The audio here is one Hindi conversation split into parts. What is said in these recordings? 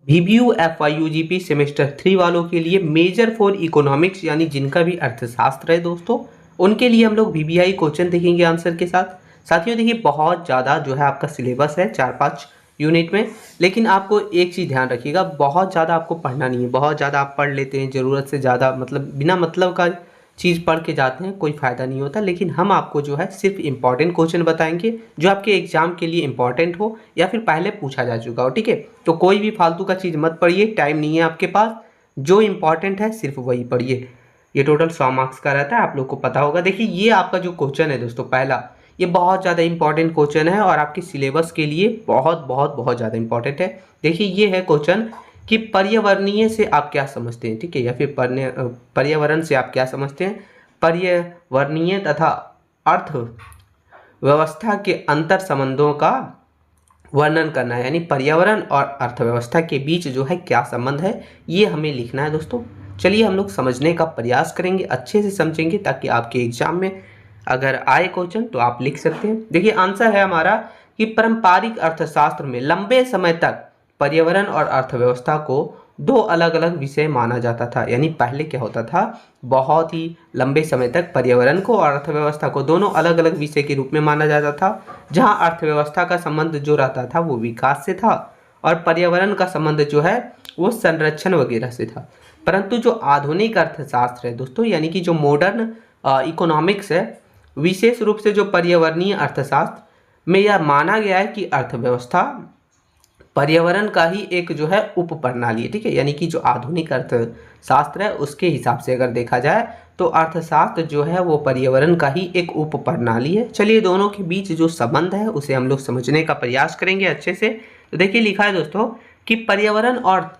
VBU FYUGP सेमेस्टर 3 वालों के लिए मेजर फॉर इकोनॉमिक्स यानी जिनका भी अर्थशास्त्र है दोस्तों, उनके लिए हम लोग VBI क्वेश्चन देखेंगे आंसर के साथ। साथियों देखिए बहुत ज़्यादा जो है आपका सिलेबस है 4-5 यूनिट में, लेकिन आपको एक चीज़ ध्यान रखिएगा, बहुत ज़्यादा आपको पढ़ना नहीं है। बहुत ज़्यादा आप पढ़ लेते हैं, ज़रूरत से ज़्यादा मतलब बिना मतलब का चीज़ पढ़ के जाते हैं, कोई फ़ायदा नहीं होता। लेकिन हम आपको जो है सिर्फ इंपॉर्टेंट क्वेश्चन बताएंगे जो आपके एग्जाम के लिए इंपॉर्टेंट हो या फिर पहले पूछा जा चुका हो, ठीक है। तो कोई भी फालतू का चीज़ मत पढ़िए, टाइम नहीं है आपके पास। जो इंपॉर्टेंट है सिर्फ वही पढ़िए। ये टोटल 100 मार्क्स का रहता है, आप लोग को पता होगा। देखिए ये आपका जो क्वेश्चन है दोस्तों पहला, ये बहुत ज़्यादा इंपॉर्टेंट क्वेश्चन है और आपके सिलेबस के लिए बहुत बहुत बहुत ज़्यादा इंपॉर्टेंट है। देखिए ये है क्वेश्चन कि पर्यावरणीय से आप क्या समझते हैं, ठीक है, या फिर पर्यावरण से आप क्या समझते हैं। पर्यावरणीय तथा अर्थ व्यवस्था के अंतर संबंधों का वर्णन करना है, यानी पर्यावरण और अर्थव्यवस्था के बीच जो है क्या संबंध है, ये हमें लिखना है दोस्तों। चलिए हम लोग समझने का प्रयास करेंगे, अच्छे से समझेंगे ताकि आपके एग्जाम में अगर आए क्वेश्चन तो आप लिख सकते हैं। देखिए आंसर है हमारा कि पारंपरिक अर्थशास्त्र में लंबे समय तक पर्यावरण और अर्थव्यवस्था को दो अलग अलग विषय माना जाता था। यानी पहले क्या होता था, बहुत ही लंबे समय तक पर्यावरण को और अर्थव्यवस्था को दोनों अलग अलग विषय के रूप में माना जाता था, जहां अर्थव्यवस्था का संबंध जो रहता था वो विकास से था और पर्यावरण का संबंध जो है वो संरक्षण वगैरह से था। परंतु जो आधुनिक अर्थशास्त्र है दोस्तों, यानी कि जो मॉडर्न इकोनॉमिक्स है, विशेष रूप से जो पर्यावरणीय अर्थशास्त्र में यह माना गया है कि अर्थव्यवस्था पर्यावरण का ही एक जो है उप प्रणाली है, ठीक है। यानी कि जो आधुनिक अर्थशास्त्र है उसके हिसाब से अगर देखा जाए तो अर्थशास्त्र जो है वो पर्यावरण का ही एक उप प्रणाली है। चलिए दोनों के बीच जो संबंध है उसे हम लोग समझने का प्रयास करेंगे अच्छे से। तो देखिए लिखा है दोस्तों कि पर्यावरण और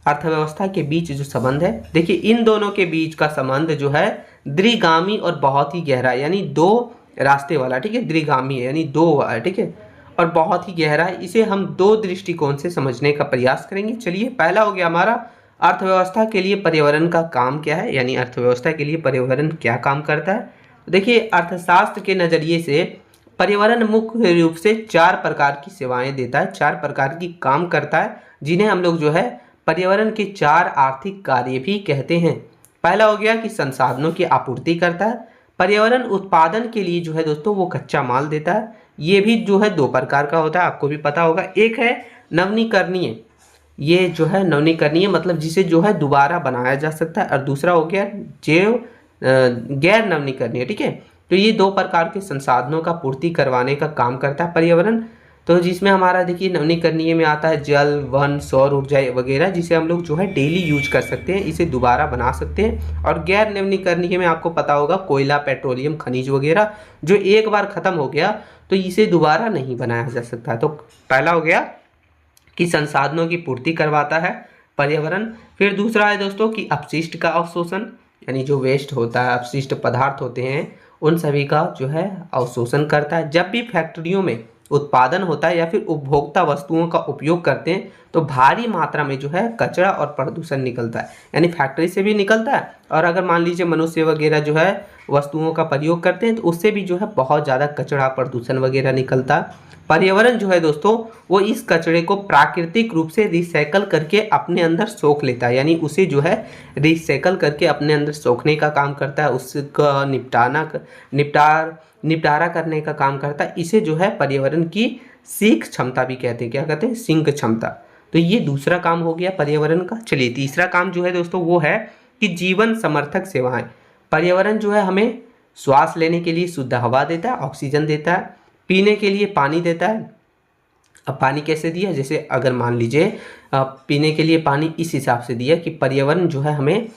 अर्थव्यवस्था के बीच जो संबंध है, देखिए इन दोनों के बीच का संबंध जो है द्विगामी और बहुत ही गहरा, यानी दो रास्ते वाला, ठीक है। द्विगामी है यानी दो है, ठीक है, और बहुत ही गहरा है। इसे हम दो दृष्टिकोण से समझने का प्रयास करेंगे। चलिए पहला हो गया हमारा अर्थव्यवस्था के लिए पर्यावरण का काम क्या है, यानी अर्थव्यवस्था के लिए पर्यावरण क्या काम करता है। देखिए अर्थशास्त्र के नज़रिए से पर्यावरण मुख्य रूप से 4 प्रकार की सेवाएं देता है, 4 प्रकार की काम करता है, जिन्हें हम लोग जो है पर्यावरण के 4 आर्थिक कार्य भी कहते हैं। पहला हो गया कि संसाधनों की आपूर्ति करता है। पर्यावरण उत्पादन के लिए जो है दोस्तों वो कच्चा माल देता है। ये भी जो है 2 प्रकार का होता है, आपको भी पता होगा। एक है नवीनीकरणीय, ये जो है नवीनीकरणीय मतलब जिसे जो है दोबारा बनाया जा सकता है, और दूसरा हो गया गैर नवीनीकरणीय, ठीक है। तो ये 2 प्रकार के संसाधनों का पूर्ति करवाने का काम करता है पर्यावरण। तो जिसमें हमारा देखिए नवीनीकरणीय में आता है जल, वन, सौर ऊर्जा वगैरह, जिसे हम लोग जो है डेली यूज कर सकते हैं, इसे दोबारा बना सकते हैं। और गैर नवीनीकरणीय में आपको पता होगा कोयला, पेट्रोलियम, खनिज वगैरह, जो एक बार ख़त्म हो गया तो इसे दोबारा नहीं बनाया जा सकता। तो पहला हो गया कि संसाधनों की पूर्ति करवाता है पर्यावरण। फिर दूसरा है दोस्तों कि अपशिष्ट का अवशोषण, यानी जो वेस्ट होता है, अपशिष्ट पदार्थ होते हैं, उन सभी का जो है अवशोषण करता है। जब भी फैक्ट्रियों में उत्पादन होता है या फिर उपभोक्ता वस्तुओं का उपयोग करते हैं तो भारी मात्रा में जो है कचरा और प्रदूषण निकलता है, यानी फैक्ट्री से भी निकलता है, और अगर मान लीजिए मनुष्य वगैरह जो है वस्तुओं का प्रयोग करते हैं तो उससे भी जो है बहुत ज़्यादा कचरा, प्रदूषण वगैरह निकलता है। पर्यावरण जो है दोस्तों वो इस कचरे को प्राकृतिक रूप से रिसाइकल करके अपने अंदर सोख लेता है, यानी उसे जो है रिसाइकल करके अपने अंदर सोखने का काम करता है, उसका निपटारा करने का काम करता है। इसे जो है पर्यावरण की सीख क्षमता भी कहते हैं, क्या कहते हैं, सिंक क्षमता। तो ये दूसरा काम हो गया पर्यावरण का। चलिए तीसरा काम जो है दोस्तों वो है कि जीवन समर्थक सेवाएं। पर्यावरण जो है हमें श्वास लेने के लिए शुद्ध हवा देता है, ऑक्सीजन देता है, पीने के लिए पानी देता है। अब पानी कैसे दिया, जैसे अगर मान लीजिए पीने के लिए पानी इस हिसाब से दिया कि पर्यावरण जो है हमें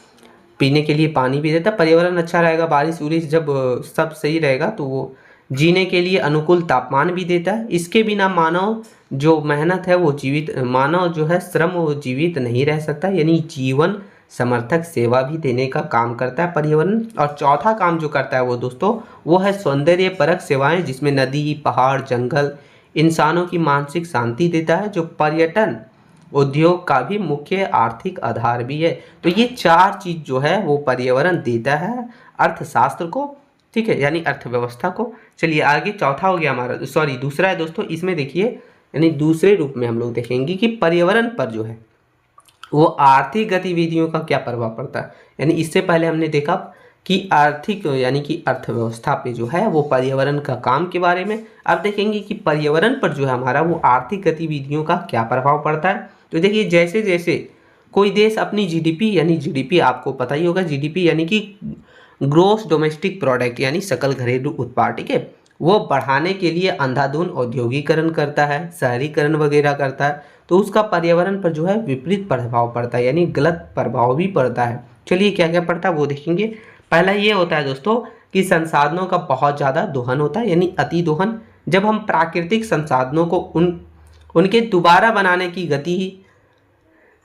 पीने के लिए पानी भी देता है, पर्यावरण अच्छा रहेगा, बारिश उरिश जब सब सही रहेगा तो वो जीने के लिए अनुकूल तापमान भी देता है। इसके बिना मानव जो मेहनत है वो मानव जो है श्रम वो जीवित नहीं रह सकता, यानी जीवन समर्थक सेवा भी देने का काम करता है पर्यावरण। और चौथा काम जो करता है वो दोस्तों वो है सौंदर्य परक सेवाएं, जिसमें नदी, पहाड़, जंगल इंसानों की मानसिक शांति देता है, जो पर्यटन उद्योग का भी मुख्य आर्थिक आधार भी है। तो ये 4 चीज जो है वो पर्यावरण देता है अर्थशास्त्र को, ठीक है, यानी अर्थव्यवस्था को। चलिए आगे चौथा हो गया हमारा, दूसरा है दोस्तों, इसमें देखिए यानी दूसरे रूप में हम लोग देखेंगे कि पर्यावरण पर जो है वो आर्थिक गतिविधियों का क्या प्रभाव पड़ता है। यानी इससे पहले हमने देखा कि आर्थिक यानी कि अर्थव्यवस्था पे जो है वो पर्यावरण का काम के बारे में। अब देखेंगे कि पर्यावरण पर जो है हमारा वो आर्थिक गतिविधियों का क्या प्रभाव पड़ता है। तो देखिए जैसे जैसे कोई देश अपनी जीडीपी यानी जीडीपी आपको पता ही होगा, जीडीपी यानी कि ग्रोस डोमेस्टिक प्रोडक्ट यानी सकल घरेलू उत्पाद, ठीक है, वो बढ़ाने के लिए अंधाधुंध औद्योगिकरण करता है, शहरीकरण वगैरह करता है, तो उसका पर्यावरण पर जो है विपरीत प्रभाव पड़ता है, यानी गलत प्रभाव भी पड़ता है। चलिए क्या क्या पड़ता है वो देखेंगे। पहला ये होता है दोस्तों कि संसाधनों का बहुत ज़्यादा दोहन होता है, यानी अति दोहन। जब हम प्राकृतिक संसाधनों को उनके दोबारा बनाने की गति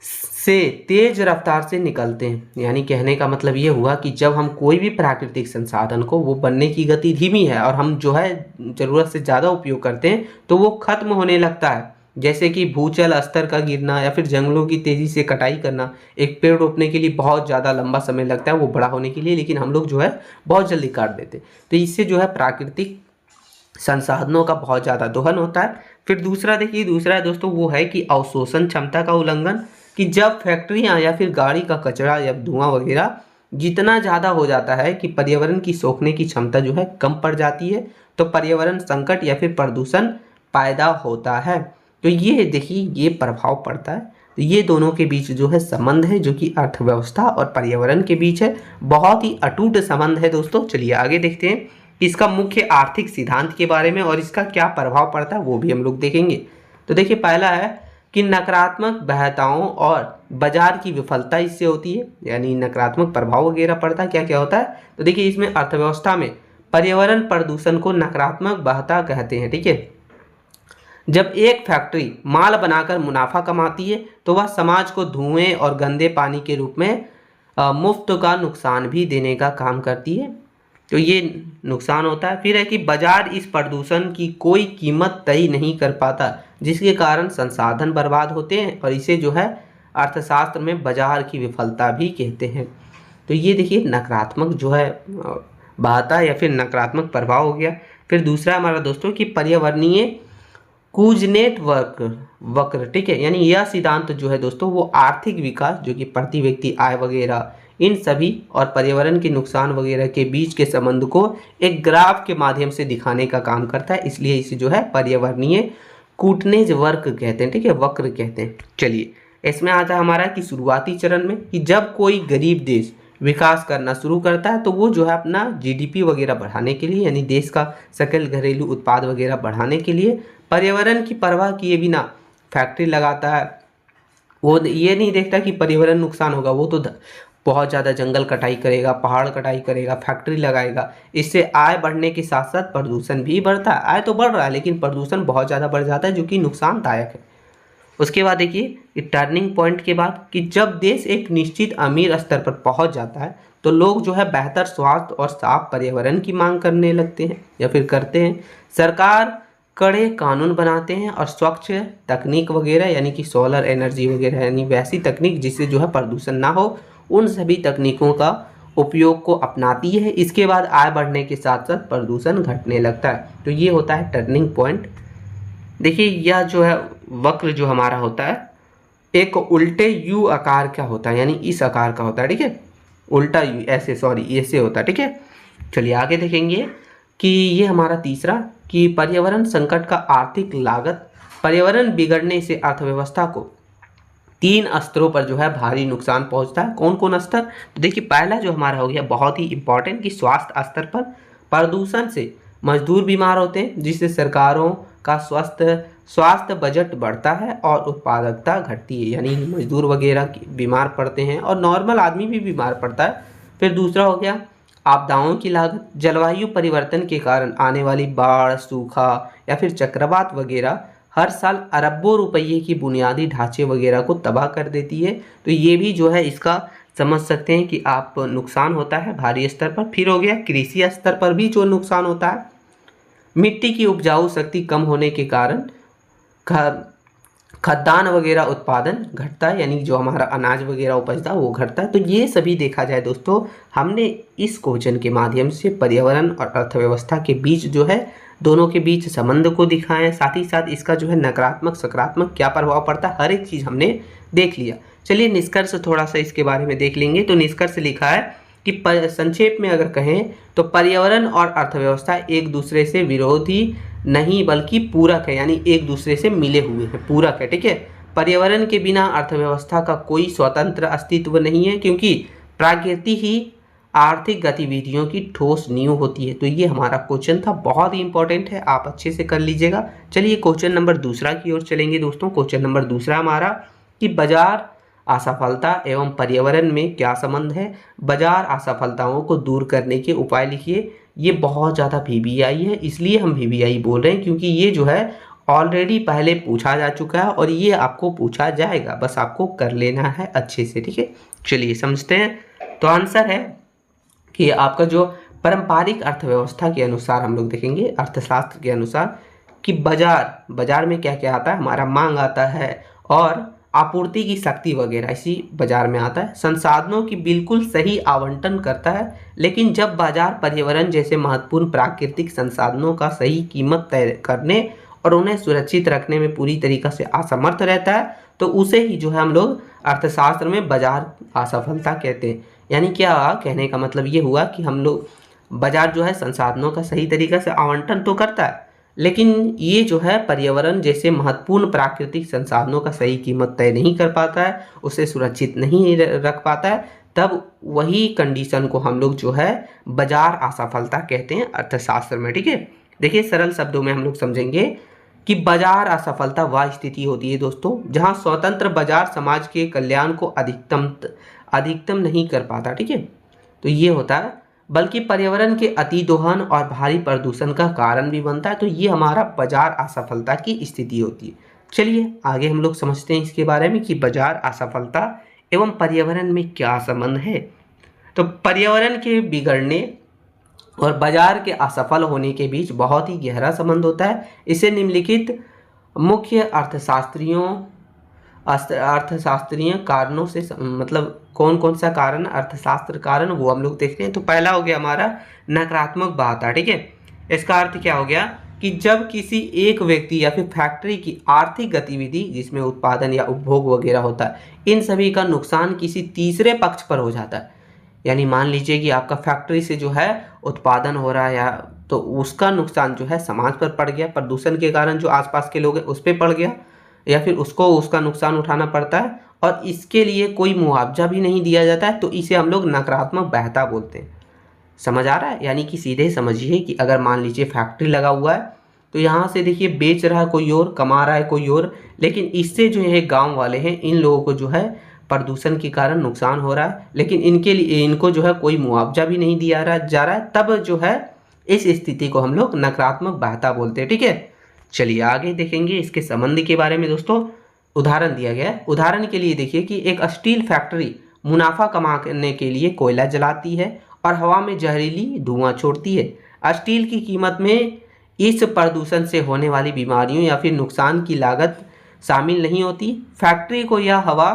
से तेज रफ्तार से निकलते हैं, यानी कहने का मतलब ये हुआ कि जब हम कोई भी प्राकृतिक संसाधन को वो बनने की गति धीमी है और हम जो है ज़रूरत से ज़्यादा उपयोग करते हैं तो वो खत्म होने लगता है। जैसे कि भूजल स्तर का गिरना या फिर जंगलों की तेज़ी से कटाई करना। एक पेड़ रोपने के लिए बहुत ज़्यादा लंबा समय लगता है वो बड़ा होने के लिए, लेकिन हम लोग जो है बहुत जल्दी काट देते, तो इससे जो है प्राकृतिक संसाधनों का बहुत ज़्यादा दोहन होता है। फिर दूसरा देखिए, दूसरा है दोस्तों वो है कि अवशोषण क्षमता का उल्लंघन, कि जब फैक्ट्रियां या फिर गाड़ी का कचरा या धुआं वगैरह जितना ज़्यादा हो जाता है कि पर्यावरण की सोखने की क्षमता जो है कम पड़ जाती है, तो पर्यावरण संकट या फिर प्रदूषण पैदा होता है। तो ये देखिए ये प्रभाव पड़ता है। तो ये दोनों के बीच जो है संबंध है जो कि अर्थव्यवस्था और पर्यावरण के बीच है, बहुत ही अटूट संबंध है दोस्तों। चलिए आगे देखते हैं इसका मुख्य आर्थिक सिद्धांत के बारे में और इसका क्या प्रभाव पड़ता है वो भी हम लोग देखेंगे। तो देखिए पहला है कि नकारात्मक बहताओं और बाजार की विफलता इससे होती है, यानी नकारात्मक प्रभाव वगैरह पड़ता है। क्या क्या होता है तो देखिए इसमें अर्थव्यवस्था में पर्यावरण प्रदूषण को नकारात्मक बहता कहते हैं, ठीक है। जब एक फैक्ट्री माल बनाकर मुनाफा कमाती है तो वह समाज को धुएं और गंदे पानी के रूप में मुफ्त का नुकसान भी देने का काम करती है, तो ये नुकसान होता है। फिर है कि बाजार इस प्रदूषण की कोई कीमत तय नहीं कर पाता, जिसके कारण संसाधन बर्बाद होते हैं और इसे जो है अर्थशास्त्र में बाजार की विफलता भी कहते हैं। तो ये देखिए नकारात्मक जो है बहाता या फिर नकारात्मक प्रभाव हो गया। फिर दूसरा हमारा दोस्तों कि पर्यावरणीय कूजनेट वक्र, ठीक है, यानी यह सिद्धांत जो है दोस्तों वो आर्थिक विकास जो कि प्रति व्यक्ति आय वगैरह इन सभी और पर्यावरण के नुकसान वगैरह के बीच के संबंध को एक ग्राफ के माध्यम से दिखाने का काम करता है, इसलिए इसे जो है पर्यावरणीय कूटनेज वक्र कहते हैं, ठीक है, वक्र कहते हैं। चलिए इसमें आता है हमारा कि शुरुआती चरण में कि जब कोई गरीब देश विकास करना शुरू करता है तो वो जो है अपना जीडीपी वगैरह बढ़ाने के लिए, यानी देश का सकल घरेलू उत्पाद वगैरह बढ़ाने के लिए पर्यावरण की परवाह किए बिना फैक्ट्री लगाता है। वो ये नहीं देखता कि पर्यावरण नुकसान होगा, वो तो बहुत ज़्यादा जंगल कटाई करेगा, पहाड़ कटाई करेगा, फैक्ट्री लगाएगा। इससे आय बढ़ने के साथ साथ प्रदूषण भी बढ़ता है। आय तो बढ़ रहा है लेकिन प्रदूषण बहुत ज़्यादा बढ़ जाता है जो कि नुकसानदायक है। उसके बाद देखिए टर्निंग पॉइंट के बाद कि जब देश एक निश्चित अमीर स्तर पर पहुंच जाता है तो लोग जो है बेहतर स्वास्थ्य और साफ पर्यावरण की मांग करने लगते हैं या फिर करते हैं। सरकार कड़े कानून बनाते हैं और स्वच्छ तकनीक वगैरह यानी कि सोलर एनर्जी वगैरह यानी वैसी तकनीक जिससे जो है प्रदूषण ना हो, उन सभी तकनीकों का उपयोग को अपनाती है। इसके बाद आय बढ़ने के साथ साथ प्रदूषण घटने लगता है। तो ये होता है टर्निंग पॉइंट। देखिए यह जो है वक्र जो हमारा होता है एक उल्टे यू आकार का होता है, यानी इस आकार का होता है, ठीक है, उल्टा यू ऐसे, सॉरी ऐसे होता है, ठीक है। चलिए आगे देखेंगे कि ये हमारा तीसरा कि पर्यावरण संकट का आर्थिक लागत। पर्यावरण बिगड़ने से अर्थव्यवस्था को 3 स्तरों पर जो है भारी नुकसान पहुंचता है। कौन कौन स्तर तो देखिए पहला जो हमारा हो गया बहुत ही इंपॉर्टेंट कि स्वास्थ्य स्तर पर प्रदूषण से मजदूर बीमार होते हैं जिससे सरकारों का स्वास्थ्य बजट बढ़ता है और उत्पादकता घटती है, यानी मजदूर वगैरह बीमार पड़ते हैं और नॉर्मल आदमी भी बीमार पड़ता है। फिर दूसरा हो गया आपदाओं की लागत। जलवायु परिवर्तन के कारण आने वाली बाढ़, सूखा या फिर चक्रवात वगैरह हर साल अरबों रुपये की बुनियादी ढांचे वगैरह को तबाह कर देती है। तो ये भी जो है इसका समझ सकते हैं कि आप नुकसान होता है भारी स्तर पर। फिर हो गया कृषि स्तर पर भी जो नुकसान होता है, मिट्टी की उपजाऊ शक्ति कम होने के कारण खाद्यान्न वगैरह उत्पादन घटता है, यानी जो हमारा अनाज वगैरह उपजता है वो घटता है। तो ये सभी देखा जाए दोस्तों हमने इस क्वेश्चन के माध्यम से पर्यावरण और अर्थव्यवस्था के बीच जो है दोनों के बीच संबंध को दिखाएं, साथ ही साथ इसका जो है नकारात्मक सकारात्मक क्या प्रभाव पड़ता है, हर एक चीज़ हमने देख लिया। चलिए निष्कर्ष थोड़ा सा इसके बारे में देख लेंगे। तो निष्कर्ष लिखा है कि संक्षेप में अगर कहें तो पर्यावरण और अर्थव्यवस्था एक दूसरे से विरोधी नहीं बल्कि पूरक है, यानी एक दूसरे से मिले हुए हैं, पूरक है। ठीक है, पर्यावरण के बिना अर्थव्यवस्था का कोई स्वतंत्र अस्तित्व नहीं है, क्योंकि प्रकृति ही आर्थिक गतिविधियों की ठोस नींव होती है। तो ये हमारा क्वेश्चन था, बहुत ही इंपॉर्टेंट है, आप अच्छे से कर लीजिएगा। चलिए क्वेश्चन नंबर दूसरा की ओर चलेंगे दोस्तों। क्वेश्चन नंबर दूसरा हमारा कि बाजार असफलता एवं पर्यावरण में क्या संबंध है। बाजार असफलताओं को दूर करने के उपाय लिखिए। ये बहुत ज़्यादा वीवीआई है, इसलिए हम वीवीआई बोल रहे हैं, क्योंकि ये जो है ऑलरेडी पहले पूछा जा चुका है और ये आपको पूछा जाएगा, बस आपको कर लेना है अच्छे से। ठीक है, चलिए समझते हैं। तो आंसर है कि आपका जो पारंपरिक अर्थव्यवस्था के अनुसार हम लोग देखेंगे, अर्थशास्त्र के अनुसार, कि बाजार में क्या क्या आता है, हमारा मांग आता है और आपूर्ति की शक्ति वगैरह इसी बाजार में आता है। संसाधनों की बिल्कुल सही आवंटन करता है, लेकिन जब बाजार पर्यावरण जैसे महत्वपूर्ण प्राकृतिक संसाधनों का सही कीमत तय करने और उन्हें सुरक्षित रखने में पूरी तरीक़ा से असमर्थ रहता है, तो उसे ही जो है हम लोग अर्थशास्त्र में बाजार असफलता कहते हैं। यानी क्या कहने का मतलब ये हुआ कि हम लोग बाजार जो है संसाधनों का सही तरीक़ा से आवंटन तो करता है, लेकिन ये जो है पर्यावरण जैसे महत्वपूर्ण प्राकृतिक संसाधनों का सही कीमत तय नहीं कर पाता है, उसे सुरक्षित नहीं रख पाता है, तब वही कंडीशन को हम लोग जो है बाजार असफलता कहते हैं अर्थशास्त्र में। ठीक है, देखिए सरल शब्दों में हम लोग समझेंगे कि बाजार असफलता वह स्थिति होती है दोस्तों जहां स्वतंत्र बाजार समाज के कल्याण को अधिकतम नहीं कर पाता। ठीक है, तो ये होता है, बल्कि पर्यावरण के अति दोहन और भारी प्रदूषण का कारण भी बनता है। तो ये हमारा बाजार असफलता की स्थिति होती है। चलिए आगे हम लोग समझते हैं इसके बारे में कि बाजार असफलता एवं पर्यावरण में क्या संबंध है। तो पर्यावरण के बिगड़ने और बाजार के असफल होने के बीच बहुत ही गहरा संबंध होता है। इसे निम्नलिखित मुख्य अर्थशास्त्रीय कारणों से मतलब कौन कौन सा कारण, अर्थशास्त्र कारण, वो हम लोग देखते हैं। तो पहला हो गया हमारा नकारात्मक बाधा। ठीक है, इसका अर्थ क्या हो गया कि जब किसी एक व्यक्ति या फिर फैक्ट्री की आर्थिक गतिविधि जिसमें उत्पादन या उपभोग वगैरह होता है, इन सभी का नुकसान किसी तीसरे पक्ष पर हो जाता है। यानी मान लीजिए कि आपका फैक्ट्री से जो है उत्पादन हो रहा है या तो उसका नुकसान जो है समाज पर पड़ गया, प्रदूषण के कारण जो आसपास के लोग हैं उस पर पड़ गया, या फिर उसको उसका नुकसान उठाना पड़ता है और इसके लिए कोई मुआवजा भी नहीं दिया जाता है, तो इसे हम लोग नकारात्मक बाधा बोलते हैं। समझ आ रहा है? यानी कि सीधे समझिए कि अगर मान लीजिए फैक्ट्री लगा हुआ है तो यहाँ से देखिए बेच रहा है कोई और, कमा रहा है कोई और, लेकिन इससे जो है गाँव वाले हैं इन लोगों को जो है प्रदूषण के कारण नुकसान हो रहा है, लेकिन इनके लिए इनको जो है कोई मुआवजा भी नहीं दिया जा रहा है, तब जो है इस स्थिति को हम लोग नकारात्मक बाधा बोलते हैं। ठीक है, चलिए आगे देखेंगे इसके संबंध के बारे में दोस्तों। उदाहरण दिया गया है, उदाहरण के लिए देखिए कि एक स्टील फैक्ट्री मुनाफा कमाने के लिए कोयला जलाती है और हवा में जहरीली धुआं छोड़ती है। स्टील की कीमत में इस प्रदूषण से होने वाली बीमारियों या फिर नुकसान की लागत शामिल नहीं होती। फैक्ट्री को यह हवा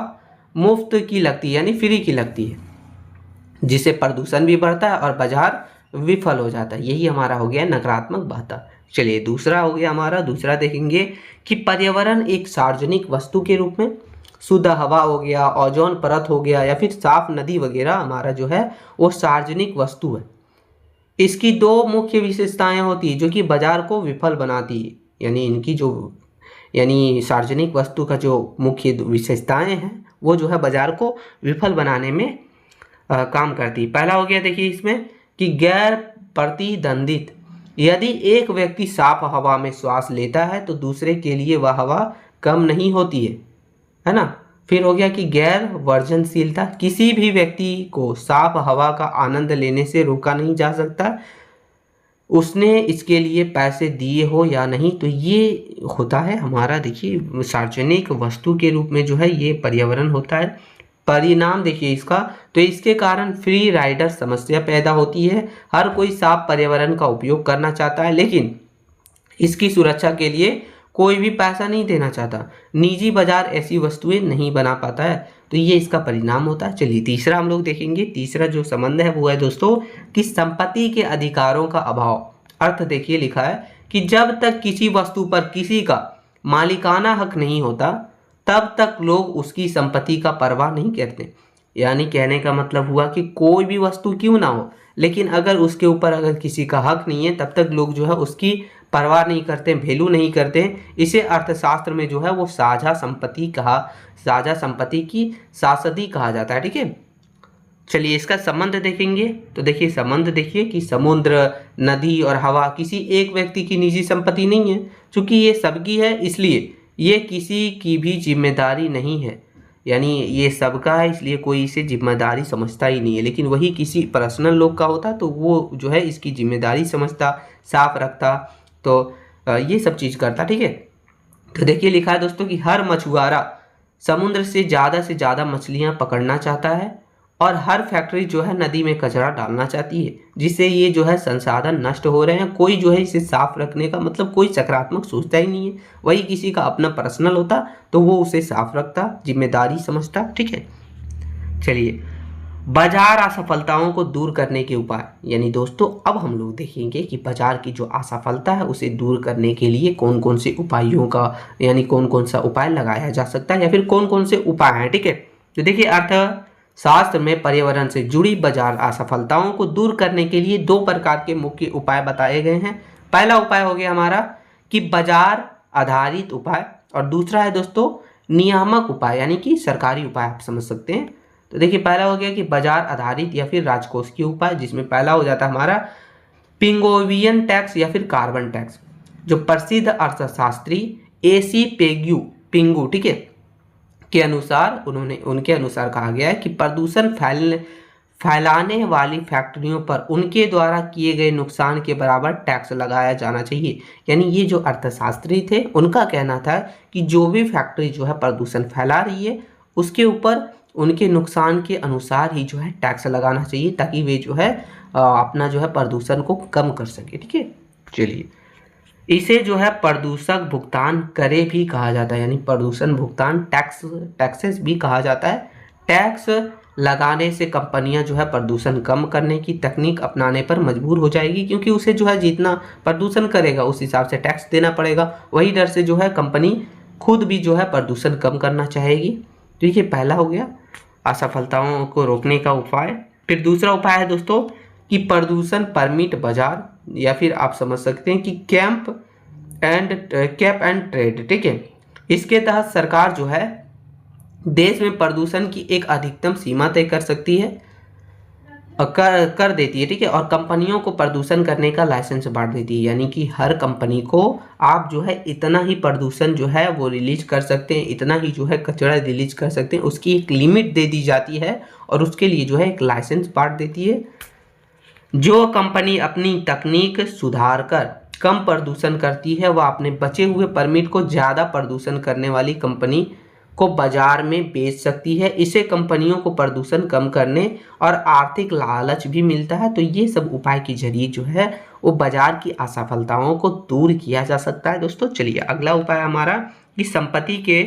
मुफ्त की लगती है, यानी फ्री की लगती है, जिससे प्रदूषण भी बढ़ता है और बाजार विफल हो जाता है। यही हमारा हो गया नकारात्मक बाधा। चलिए दूसरा हो गया हमारा, दूसरा देखेंगे कि पर्यावरण एक सार्वजनिक वस्तु के रूप में शुद्ध हवा हो गया, ओजोन परत हो गया, या फिर साफ नदी वगैरह हमारा जो है वो सार्वजनिक वस्तु है। इसकी दो मुख्य विशेषताएं होती है जो कि बाजार को विफल बनाती है। यानी इनकी जो सार्वजनिक वस्तु का जो मुख्य विशेषताएं हैं वो जो है बाजार को विफल बनाने में काम करती है। पहला हो गया देखिए इसमें कि गैर प्रतिद्वंदित। यदि एक व्यक्ति साफ हवा में श्वास लेता है तो दूसरे के लिए वह हवा कम नहीं होती है ना। फिर हो गया कि गैर वर्जनशीलता। किसी भी व्यक्ति को साफ हवा का आनंद लेने से रोका नहीं जा सकता, उसने इसके लिए पैसे दिए हो या नहीं। तो ये होता है हमारा देखिए सार्वजनिक वस्तु के रूप में जो है ये पर्यावरण होता है। परिणाम देखिए इसका, तो इसके कारण फ्री राइडर समस्या पैदा होती है। हर कोई साफ पर्यावरण का उपयोग करना चाहता है, लेकिन इसकी सुरक्षा के लिए कोई भी पैसा नहीं देना चाहता। निजी बाजार ऐसी वस्तुएं नहीं बना पाता है, तो ये इसका परिणाम होता है। चलिए तीसरा हम लोग देखेंगे। तीसरा जो संबंध है वो है दोस्तों कि संपत्ति के अधिकारों का अभाव। अर्थ देखिए लिखा है कि जब तक किसी वस्तु पर किसी का मालिकाना हक नहीं होता तब तक लोग उसकी संपत्ति का परवाह नहीं करते। यानी कहने का मतलब हुआ कि कोई भी वस्तु क्यों ना हो, लेकिन अगर उसके ऊपर अगर किसी का हक नहीं है तब तक लोग जो है उसकी परवाह नहीं करते, वैल्यू नहीं करते। इसे अर्थशास्त्र में जो है वो साझा संपत्ति की शाश्वती कहा जाता है। ठीक है, चलिए इसका संबंध देखेंगे। तो देखिए संबंध देखिए कि समुद्र, नदी और हवा किसी एक व्यक्ति की निजी संपत्ति नहीं है। चूंकि ये सबकी है इसलिए ये किसी की भी जिम्मेदारी नहीं है, यानी ये सबका है इसलिए कोई इसे जिम्मेदारी समझता ही नहीं है। लेकिन वही किसी पर्सनल लोग का होता तो वो जो है इसकी जिम्मेदारी समझता, साफ रखता, तो ये सब चीज़ करता। ठीक है, तो देखिए लिखा है दोस्तों कि हर मछुआरा समुद्र से ज़्यादा मछलियाँ पकड़ना चाहता है और हर फैक्ट्री जो है नदी में कचरा डालना चाहती है, जिससे ये जो है संसाधन नष्ट हो रहे हैं। कोई जो है इसे साफ रखने का मतलब कोई सकारात्मक सोचता ही नहीं है। वही किसी का अपना पर्सनल होता तो वो उसे साफ रखता, जिम्मेदारी समझता। ठीक है, चलिए बाजार असफलताओं को दूर करने के उपाय, यानी दोस्तों अब हम लोग देखेंगे कि बाजार की जो असफलता है उसे दूर करने के लिए कौन कौन से उपायों का, यानी कौन कौन सा उपाय लगाया जा सकता है या फिर कौन कौन से उपाय हैं। ठीक है, तो देखिए अर्थशास्त्र में पर्यावरण से जुड़ी बाजार असफलताओं को दूर करने के लिए 2 प्रकार के मुख्य उपाय बताए गए हैं। पहला उपाय हो गया हमारा कि बाजार आधारित उपाय, और दूसरा है दोस्तों नियामक उपाय, यानी कि सरकारी उपाय आप समझ सकते हैं। तो देखिए पहला हो गया कि बाजार आधारित या फिर राजकोषीय उपाय, जिसमें पहला हो जाता है हमारा पिंगोवियन टैक्स या फिर कार्बन टैक्स, जो प्रसिद्ध अर्थशास्त्री एसी पिंगू, ठीक है, के अनुसार उनके अनुसार कहा गया है कि प्रदूषण फैलाने वाली फैक्ट्रियों पर उनके द्वारा किए गए नुकसान के बराबर टैक्स लगाया जाना चाहिए। यानी ये जो अर्थशास्त्री थे उनका कहना था कि जो भी फैक्ट्री जो है प्रदूषण फैला रही है उसके ऊपर उनके नुकसान के अनुसार ही जो है टैक्स लगाना चाहिए, ताकि वे जो है अपना जो है प्रदूषण को कम कर सके। ठीक है, चलिए इसे जो है प्रदूषक भुगतान करे भी कहा जाता है, यानी प्रदूषण भुगतान टैक्सेस भी कहा जाता है। टैक्स लगाने से कंपनियां जो है प्रदूषण कम करने की तकनीक अपनाने पर मजबूर हो जाएगी, क्योंकि उसे जो है जितना प्रदूषण करेगा उस हिसाब से टैक्स देना पड़ेगा। वही डर से जो है कंपनी खुद भी जो है प्रदूषण कम करना चाहेगी। तो ये पहला हो गया असफलताओं को रोकने का उपाय। फिर दूसरा उपाय है दोस्तों कि प्रदूषण परमिट बाजार, या फिर आप समझ सकते हैं कि कैप एंड ट्रेड। ठीक है, इसके तहत सरकार जो है देश में प्रदूषण की एक अधिकतम सीमा तय कर सकती है, कर देती है। ठीक है, और कंपनियों को प्रदूषण करने का लाइसेंस बांट देती है, यानी कि हर कंपनी को आप जो है इतना ही प्रदूषण जो है वो रिलीज कर सकते हैं, इतना ही जो है कचरा रिलीज कर सकते हैं, उसकी एक लिमिट दे दी जाती है और उसके लिए जो है एक लाइसेंस बांट देती है। जो कंपनी अपनी तकनीक सुधार कर कम प्रदूषण करती है वह अपने बचे हुए परमिट को ज़्यादा प्रदूषण करने वाली कंपनी को बाजार में बेच सकती है। इससे कंपनियों को प्रदूषण कम करने और आर्थिक लालच भी मिलता है। तो ये सब उपाय के जरिए जो है वो बाजार की असफलताओं को दूर किया जा सकता है। दोस्तों चलिए अगला उपाय हमारा कि संपत्ति के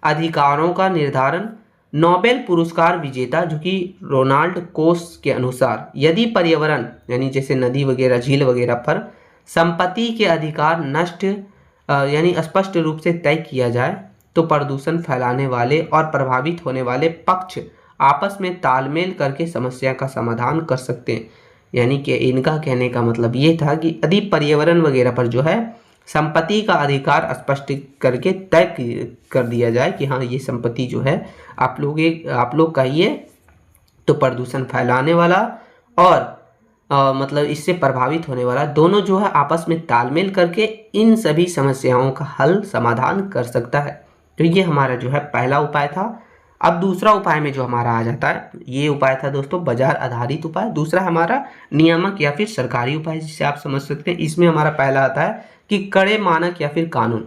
अधिकारों का निर्धारण। नोबेल पुरस्कार विजेता जो कि रोनाल्ड कोस के अनुसार यदि पर्यावरण, यानी जैसे नदी वगैरह झील वगैरह पर संपत्ति के अधिकार नष्ट यानी स्पष्ट रूप से तय किया जाए तो प्रदूषण फैलाने वाले और प्रभावित होने वाले पक्ष आपस में तालमेल करके समस्या का समाधान कर सकते हैं। यानी कि इनका कहने का मतलब ये था कि यदि पर्यावरण वगैरह पर जो है संपत्ति का अधिकार स्पष्ट करके तय कर दिया जाए कि हाँ ये संपत्ति जो है आप लोग का ही है, तो प्रदूषण फैलाने वाला और मतलब इससे प्रभावित होने वाला दोनों जो है आपस में तालमेल करके इन सभी समस्याओं का हल समाधान कर सकता है। तो ये हमारा जो है पहला उपाय था। अब दूसरा उपाय में जो हमारा आ जाता है, ये उपाय था दोस्तों बाजार आधारित उपाय। दूसरा हमारा नियामक या फिर सरकारी उपाय, जिसे आप समझ सकते हैं। इसमें हमारा पहला आता है कि कड़े मानक या फिर कानून।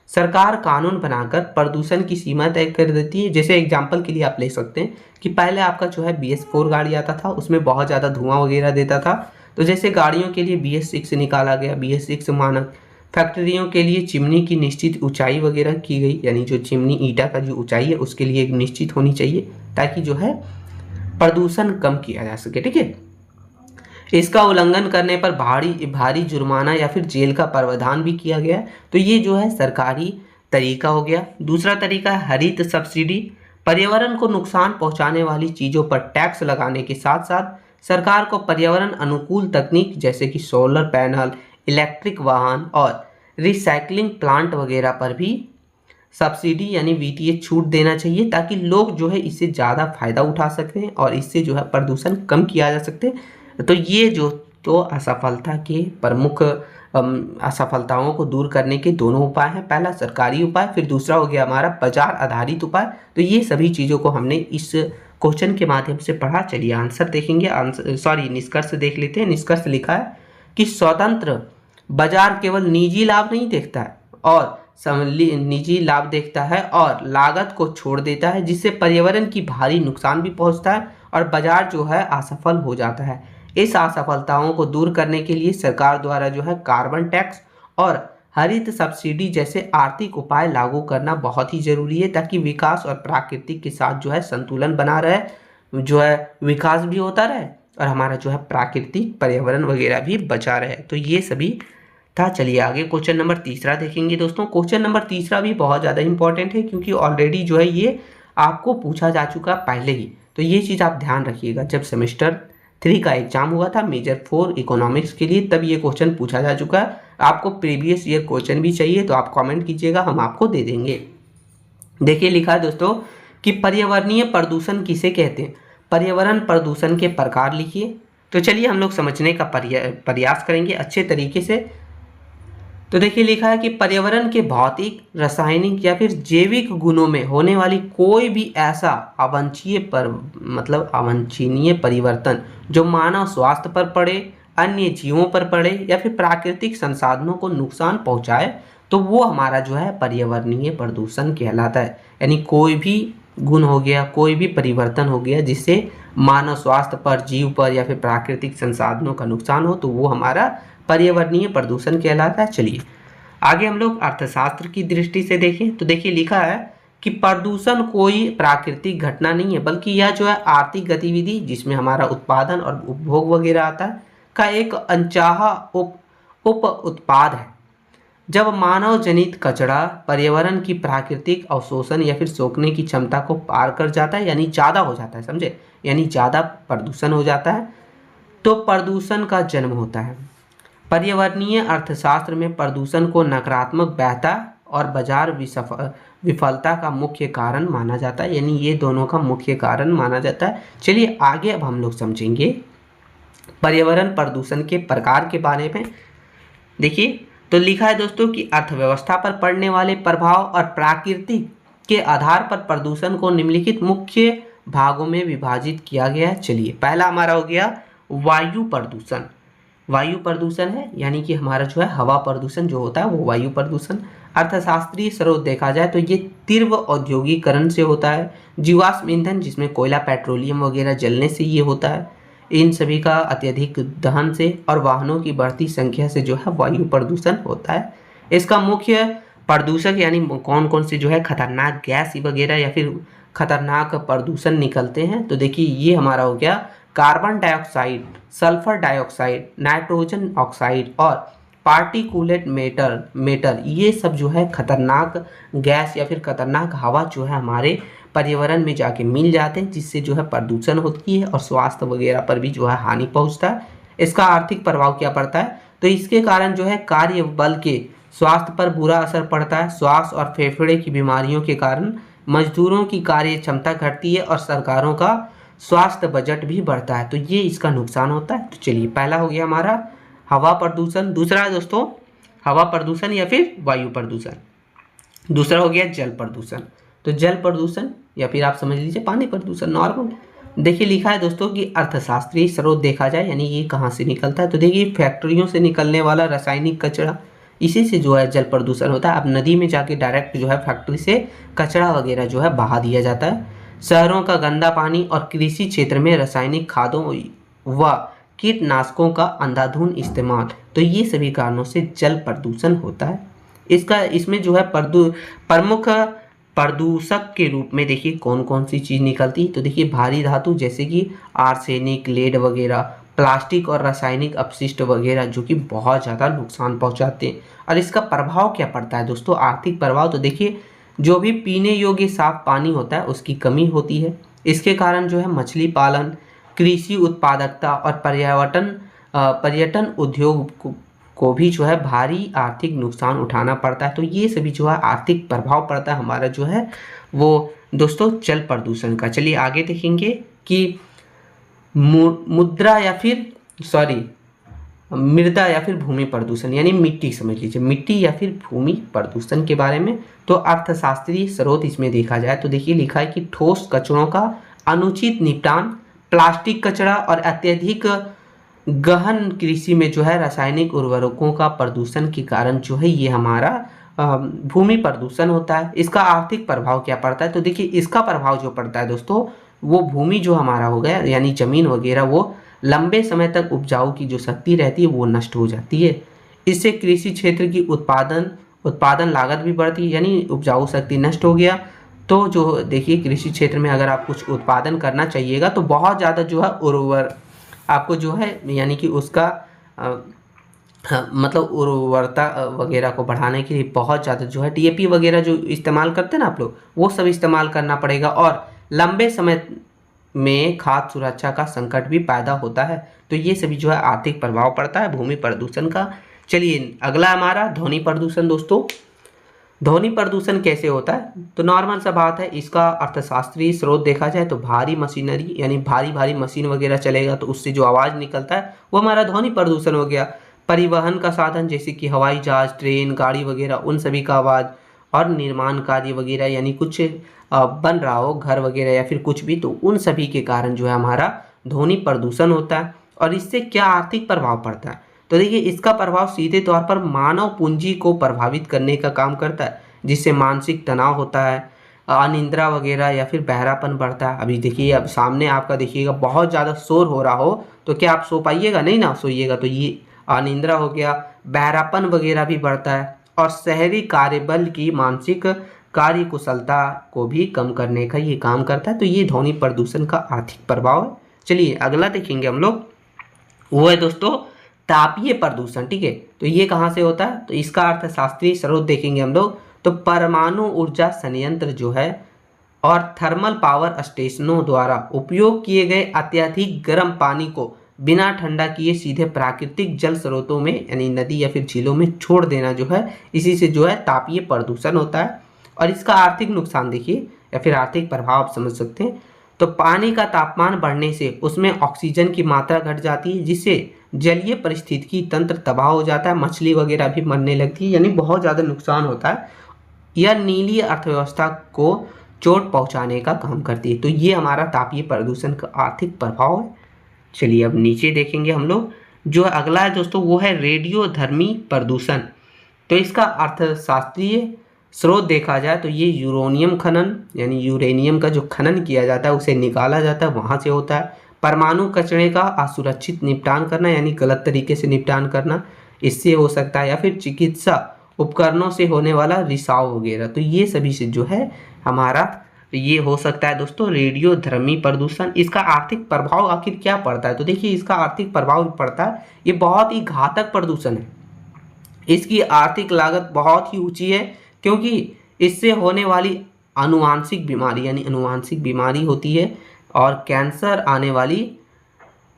सरकार कानून बनाकर प्रदूषण की सीमा तय कर देती है। जैसे एग्जाम्पल के लिए आप ले सकते हैं कि पहले आपका जो है BS4 गाड़ी आता था, उसमें बहुत ज़्यादा धुआं वगैरह देता था। तो जैसे गाड़ियों के लिए BS6 निकाला गया, BS6 मानक। फैक्ट्रियों के लिए चिमनी की निश्चित ऊंचाई वगैरह की गई, यानी जो चिमनी ईंटा का जो ऊंचाई है उसके लिए एक निश्चित होनी चाहिए ताकि जो है प्रदूषण कम किया जा सके। ठीक है, इसका उल्लंघन करने पर भारी भारी जुर्माना या फिर जेल का प्रावधान भी किया गया है। तो ये जो है सरकारी तरीका हो गया। दूसरा तरीका है हरित सब्सिडी। पर्यावरण को नुकसान पहुंचाने वाली चीज़ों पर टैक्स लगाने के साथ साथ सरकार को पर्यावरण अनुकूल तकनीक जैसे कि सोलर पैनल, इलेक्ट्रिक वाहन और रिसाइकलिंग प्लांट वगैरह पर भी सब्सिडी यानी वित्तीय छूट देना चाहिए, ताकि लोग जो है इससे ज़्यादा फायदा उठा सकें और इससे जो है प्रदूषण कम किया जा सकते। तो ये जो तो असफलता के प्रमुख असफलताओं को दूर करने के दोनों उपाय हैं। पहला सरकारी उपाय, फिर दूसरा हो गया हमारा बाजार आधारित उपाय। तो ये सभी चीज़ों को हमने इस क्वेश्चन के माध्यम से पढ़ा। चलिए आंसर देखेंगे, निष्कर्ष देख लेते हैं। निष्कर्ष लिखा है कि स्वतंत्र बाजार केवल निजी लाभ नहीं देखता है और निजी लाभ देखता है और लागत को छोड़ देता है, जिससे पर्यावरण की भारी नुकसान भी पहुंचता है और बाजार जो है असफल हो जाता है। इस असफलताओं को दूर करने के लिए सरकार द्वारा जो है कार्बन टैक्स और हरित सब्सिडी जैसे आर्थिक उपाय लागू करना बहुत ही जरूरी है, ताकि विकास और प्राकृतिक के साथ जो है संतुलन बना रहे, जो है विकास भी होता रहे और हमारा जो है प्राकृतिक पर्यावरण वगैरह भी बचा रहे। तो ये सभी था। चलिए आगे क्वेश्चन नंबर तीसरा देखेंगे दोस्तों। क्वेश्चन नंबर तीसरा भी बहुत ज़्यादा इंपॉर्टेंट है, क्योंकि ऑलरेडी जो है ये आपको पूछा जा चुका पहले ही। तो ये चीज़ आप ध्यान रखिएगा, जब सेमेस्टर 3 का एग्जाम हुआ था मेजर 4 इकोनॉमिक्स के लिए, तब ये क्वेश्चन पूछा जा चुका है। आपको प्रीवियस ईयर क्वेश्चन भी चाहिए तो आप कमेंट कीजिएगा, हम आपको दे देंगे। देखिए लिखा है दोस्तों कि पर्यावरणीय प्रदूषण किसे कहते हैं। पर्यावरण प्रदूषण के प्रकार लिखिए। तो चलिए हम लोग समझने का प्रयास करेंगे अच्छे तरीके से। तो देखिए लिखा है कि पर्यावरण के भौतिक, रासायनिक या फिर जैविक गुणों में होने वाली कोई भी ऐसा अवांछनीय परिवर्तन जो मानव स्वास्थ्य पर पड़े, अन्य जीवों पर पड़े या फिर प्राकृतिक संसाधनों को नुकसान पहुंचाए, तो वो हमारा जो है पर्यावरणीय प्रदूषण कहलाता है। यानी कोई भी गुण हो गया, कोई भी परिवर्तन हो गया जिससे मानव स्वास्थ्य पर, जीव पर या फिर प्राकृतिक संसाधनों का नुकसान हो, तो वो हमारा पर्यावरणीय प्रदूषण कहलाता है। चलिए आगे हम लोग अर्थशास्त्र की दृष्टि से देखें। तो देखिए लिखा है कि प्रदूषण कोई प्राकृतिक घटना नहीं है, बल्कि यह जो है आर्थिक गतिविधि, जिसमें हमारा उत्पादन और उपभोग वगैरह आता है, का एक अनचाहा उप उत्पाद है। जब मानव जनित कचरा पर्यावरण की प्राकृतिक अवशोषण या फिर सोखने की क्षमता को पार कर जाता है, यानी ज़्यादा हो जाता है, समझे, यानी ज़्यादा प्रदूषण हो जाता है, तो प्रदूषण का जन्म होता है। पर्यावरणीय अर्थशास्त्र में प्रदूषण को नकारात्मक बहता और बाजार विफलता का मुख्य कारण माना जाता है, यानी ये दोनों का मुख्य कारण माना जाता है। चलिए आगे अब हम लोग समझेंगे पर्यावरण प्रदूषण के प्रकार के बारे में। देखिए तो लिखा है दोस्तों कि अर्थव्यवस्था पर पड़ने वाले प्रभाव और प्रकृति के आधार पर प्रदूषण को निम्नलिखित मुख्य भागों में विभाजित किया गया है। चलिए पहला हमारा हो गया वायु प्रदूषण। वायु प्रदूषण है यानी कि हमारा जो है हवा प्रदूषण जो होता है वो वायु प्रदूषण। अर्थशास्त्रीय स्रोत देखा जाए तो ये तीव्र औद्योगिकरण से होता है, जीवाश्म ईंधन जिसमें कोयला, पेट्रोलियम वगैरह जलने से ये होता है, इन सभी का अत्यधिक दहन से और वाहनों की बढ़ती संख्या से जो है वायु प्रदूषण होता है। इसका मुख्य प्रदूषक यानी कौन कौन से जो है खतरनाक गैस वगैरह या फिर खतरनाक प्रदूषण निकलते हैं। तो देखिए ये हमारा हो गया carbon dioxide, sulphur dioxide, nitrogen oxide और पार्टिकुलेट मेटर, ये सब जो है खतरनाक गैस या फिर खतरनाक हवा जो है हमारे पर्यावरण में जाके मिल जाते हैं, जिससे जो है प्रदूषण होती है और स्वास्थ्य वगैरह पर भी जो है हानि पहुंचता है। इसका आर्थिक प्रभाव क्या पड़ता है, तो इसके कारण जो है कार्य बल के स्वास्थ्य पर बुरा असर पड़ता है। श्वास और फेफड़े की बीमारियों के कारण मजदूरों की कार्य क्षमता घटती है और सरकारों का स्वास्थ्य बजट भी बढ़ता है, तो ये इसका नुकसान होता है। तो चलिए पहला हो गया हमारा हवा प्रदूषण। दूसरा है दोस्तों हवा प्रदूषण या फिर वायु प्रदूषण। दूसरा हो गया जल प्रदूषण। तो जल प्रदूषण या फिर आप समझ लीजिए पानी प्रदूषण नॉर्मल। देखिए लिखा है दोस्तों कि अर्थशास्त्रीय स्रोत देखा जाए यानी ये कहाँ से निकलता है, तो देखिए फैक्ट्रियों से निकलने वाला रासायनिक कचरा, इसी से जो है जल प्रदूषण होता है। अब नदी में जाके डायरेक्ट जो है फैक्ट्री से कचरा वगैरह जो है बहा दिया जाता है। शहरों का गंदा पानी और कृषि क्षेत्र में रासायनिक खादों व कीटनाशकों का अंधाधुंध इस्तेमाल, तो ये सभी कारणों से जल प्रदूषण होता है। इसमें जो है प्रमुख प्रदूषक के रूप में देखिए कौन कौन सी चीज़ निकलती है। तो देखिए भारी धातु जैसे कि आर्सेनिक, लेड वगैरह, प्लास्टिक और रासायनिक अपशिष्ट वगैरह जो कि बहुत ज़्यादा नुकसान पहुंचाते हैं। और इसका प्रभाव क्या पड़ता है दोस्तों, आर्थिक प्रभाव, तो देखिए जो भी पीने योग्य साफ पानी होता है उसकी कमी होती है। इसके कारण जो है मछली पालन, कृषि उत्पादकता और पर्यटन उद्योग को भी जो है भारी आर्थिक नुकसान उठाना पड़ता है। तो ये सभी जो है आर्थिक प्रभाव पड़ता है हमारा जो है वो दोस्तों जल प्रदूषण का। चलिए आगे देखेंगे कि मुद्रा या फिर मृदा या फिर भूमि प्रदूषण, यानी मिट्टी समझ लीजिए, मिट्टी या फिर भूमि प्रदूषण के बारे में। तो अर्थशास्त्रीय स्रोत इसमें देखा जाए तो देखिए लिखा है कि ठोस कचरों का अनुचित निपटान, प्लास्टिक कचरा और अत्यधिक गहन कृषि में जो है रासायनिक उर्वरकों का प्रदूषण के कारण जो है ये हमारा भूमि प्रदूषण होता है। इसका आर्थिक प्रभाव क्या पड़ता है, तो देखिए इसका प्रभाव जो पड़ता है दोस्तों, वो भूमि जो हमारा हो गया यानी जमीन वगैरह, वो लंबे समय तक उपजाऊ की जो शक्ति रहती है वो नष्ट हो जाती है। इससे कृषि क्षेत्र की उत्पादन लागत भी बढ़ती है, यानी उपजाऊ शक्ति नष्ट हो गया तो जो देखिए कृषि क्षेत्र में अगर आप कुछ उत्पादन करना चाहिएगा तो बहुत ज़्यादा जो है उर्वर आपको जो है यानी कि उसका मतलब उर्वरता वगैरह को बढ़ाने के लिए बहुत ज़्यादा जो है डीएपी वगैरह जो इस्तेमाल करते हैं ना आप लोग, वो सब इस्तेमाल करना पड़ेगा और लंबे समय में खाद्य सुरक्षा का संकट भी पैदा होता है। तो ये सभी जो है आर्थिक प्रभाव पड़ता है भूमि प्रदूषण का। चलिए अगला हमारा ध्वनि प्रदूषण। दोस्तों ध्वनि प्रदूषण कैसे होता है, तो नॉर्मल सा बात है, इसका अर्थशास्त्रीय स्रोत देखा जाए तो भारी मशीनरी यानी भारी मशीन वगैरह चलेगा तो उससे जो आवाज़ निकलता है वो हमारा ध्वनि प्रदूषण हो गया। परिवहन का साधन जैसे कि हवाई जहाज, ट्रेन, गाड़ी वगैरह, उन सभी का आवाज़, और निर्माण कार्य वगैरह यानी कुछ बन रहा हो घर वगैरह या फिर कुछ भी, तो उन सभी के कारण जो है हमारा ध्वनि प्रदूषण होता है। और इससे क्या आर्थिक प्रभाव पड़ता है, तो देखिए इसका प्रभाव सीधे तौर पर मानव पूंजी को प्रभावित करने का काम करता है, जिससे मानसिक तनाव होता है, अनिद्रा वगैरह या फिर बहरापन बढ़ता है। अभी देखिए अब सामने आपका देखिएगा बहुत ज़्यादा शोर हो रहा हो तो क्या आप सो पाइएगा, नहीं ना सोइएगा, तो ये अनिद्रा हो गया, बहरापन वगैरह भी बढ़ता है। और शहरी कार्यबल की मानसिक कार्य कुशलता को भी कम करने का ये काम करता है। तो ये ध्वनि प्रदूषण का आर्थिक प्रभाव है। चलिए अगला देखेंगे हम लोग, वो है दोस्तों तापीय प्रदूषण। ठीक है, तो ये कहाँ से होता है, तो इसका अर्थशास्त्रीय स्रोत देखेंगे हम लोग तो परमाणु ऊर्जा संयंत्र जो है और थर्मल पावर स्टेशनों द्वारा उपयोग किए गए अत्यधिक गर्म पानी को बिना ठंडा किए सीधे प्राकृतिक जल स्रोतों में यानी नदी या फिर झीलों में छोड़ देना जो है, इसी से जो है तापीय प्रदूषण होता है। और इसका आर्थिक नुकसान देखिए या फिर आर्थिक प्रभाव आप समझ सकते हैं। तो पानी का तापमान बढ़ने से उसमें ऑक्सीजन की मात्रा घट जाती है, जिससे जलीय पारिस्थितिकी तंत्र तबाह हो जाता है, मछली वगैरह भी मरने लगती है, यानी बहुत ज़्यादा नुकसान होता है। यह नीली अर्थव्यवस्था को चोट पहुंचाने का काम करती है। तो ये हमारा तापीय प्रदूषण का आर्थिक प्रभाव है। चलिए अब नीचे देखेंगे हम लोग, जो अगला है दोस्तों वो है रेडियोधर्मी प्रदूषण। तो इसका अर्थशास्त्रीय स्रोत देखा जाए तो ये यूरेनियम खनन यानी यूरेनियम का जो खनन किया जाता है उसे निकाला जाता है, वहाँ से होता है। परमाणु कचरे का असुरक्षित निपटान करना यानी गलत तरीके से निपटान करना, इससे हो सकता है, या फिर चिकित्सा उपकरणों से होने वाला रिसाव वगैरह। तो ये सभी से जो है हमारा ये हो सकता है दोस्तों रेडियोधर्मी प्रदूषण। इसका आर्थिक प्रभाव आखिर क्या पड़ता है, तो देखिए इसका आर्थिक प्रभाव पड़ता है, ये बहुत ही घातक प्रदूषण है। इसकी आर्थिक लागत बहुत ही ऊंची है, क्योंकि इससे होने वाली आनुवांशिक बीमारी यानी आनुवांशिक बीमारी होती है और कैंसर आने वाली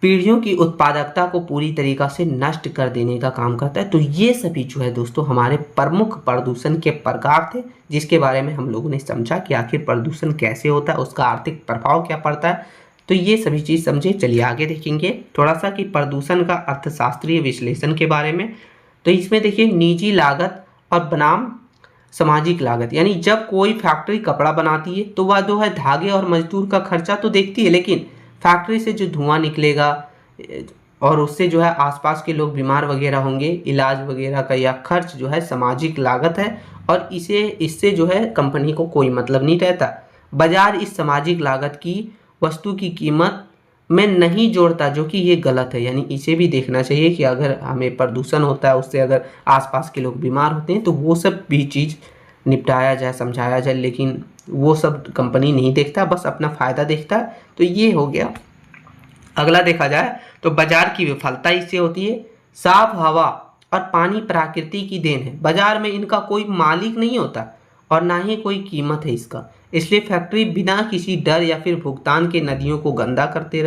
पीढ़ियों की उत्पादकता को पूरी तरीक़ा से नष्ट कर देने का काम करता है। तो ये सभी जो है दोस्तों हमारे प्रमुख प्रदूषण के प्रकार थे, जिसके बारे में हम लोगों ने समझा कि आखिर प्रदूषण कैसे होता है, उसका आर्थिक प्रभाव क्या पड़ता है। तो ये सभी चीज़ समझे। चलिए आगे देखेंगे थोड़ा सा कि प्रदूषण का अर्थशास्त्रीय विश्लेषण के बारे में। तो इसमें देखिए निजी लागत और बनाम सामाजिक लागत, यानी जब कोई फैक्ट्री कपड़ा बनाती है तो वह जो है धागे और मजदूर का खर्चा तो देखती है, लेकिन फैक्ट्री से जो धुआं निकलेगा और उससे जो है आसपास के लोग बीमार वगैरह होंगे, इलाज वगैरह का यह खर्च जो है सामाजिक लागत है, और इससे जो है कंपनी को कोई मतलब नहीं रहता। बाजार इस सामाजिक लागत की वस्तु की कीमत में नहीं जोड़ता, जो कि ये गलत है। यानी इसे भी देखना चाहिए कि अगर हमें प्रदूषण होता है उससे अगर आसपास के लोग बीमार होते हैं तो वो सब भी चीज़ निपटाया जाए, समझाया जाए, लेकिन वो सब कंपनी नहीं देखता, बस अपना फ़ायदा देखता है। तो ये हो गया अगला देखा जाए तो बाजार की विफलता इससे होती है। साफ हवा और पानी प्रकृति की देन है, बाजार में इनका कोई मालिक नहीं होता और ना ही कोई कीमत है इसका, इसलिए फैक्ट्री बिना किसी डर या फिर भुगतान के नदियों को गंदा करती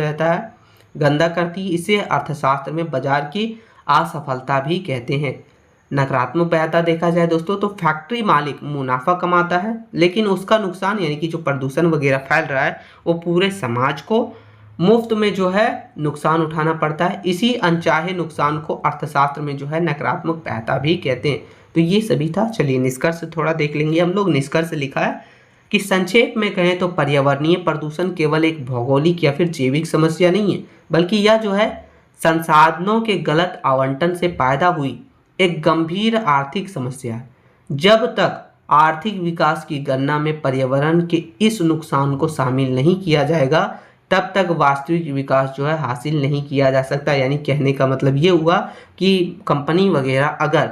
है। इसे अर्थशास्त्र में बाजार की असफलता भी कहते हैं। नकारात्मक बहता देखा जाए दोस्तों तो फैक्ट्री मालिक मुनाफा कमाता है, लेकिन उसका नुकसान यानी कि जो प्रदूषण वगैरह फैल रहा है वो पूरे समाज को मुफ्त में जो है नुकसान उठाना पड़ता है। इसी अनचाहे नुकसान को अर्थशास्त्र में जो है नकारात्मक बहता भी कहते हैं। तो ये सभी था। चलिए निष्कर्ष थोड़ा देख लेंगे हम लोग। निष्कर्ष लिखा है कि संक्षेप में कहें तो पर्यावरणीय प्रदूषण केवल एक भौगोलिक या फिर जैविक समस्या नहीं है, बल्कि यह जो है संसाधनों के गलत आवंटन से पैदा हुई एक गंभीर आर्थिक समस्या है। जब तक आर्थिक विकास की गणना में पर्यावरण के इस नुकसान को शामिल नहीं किया जाएगा, तब तक वास्तविक विकास जो है हासिल नहीं किया जा सकता। यानी कहने का मतलब ये हुआ कि कंपनी वगैरह अगर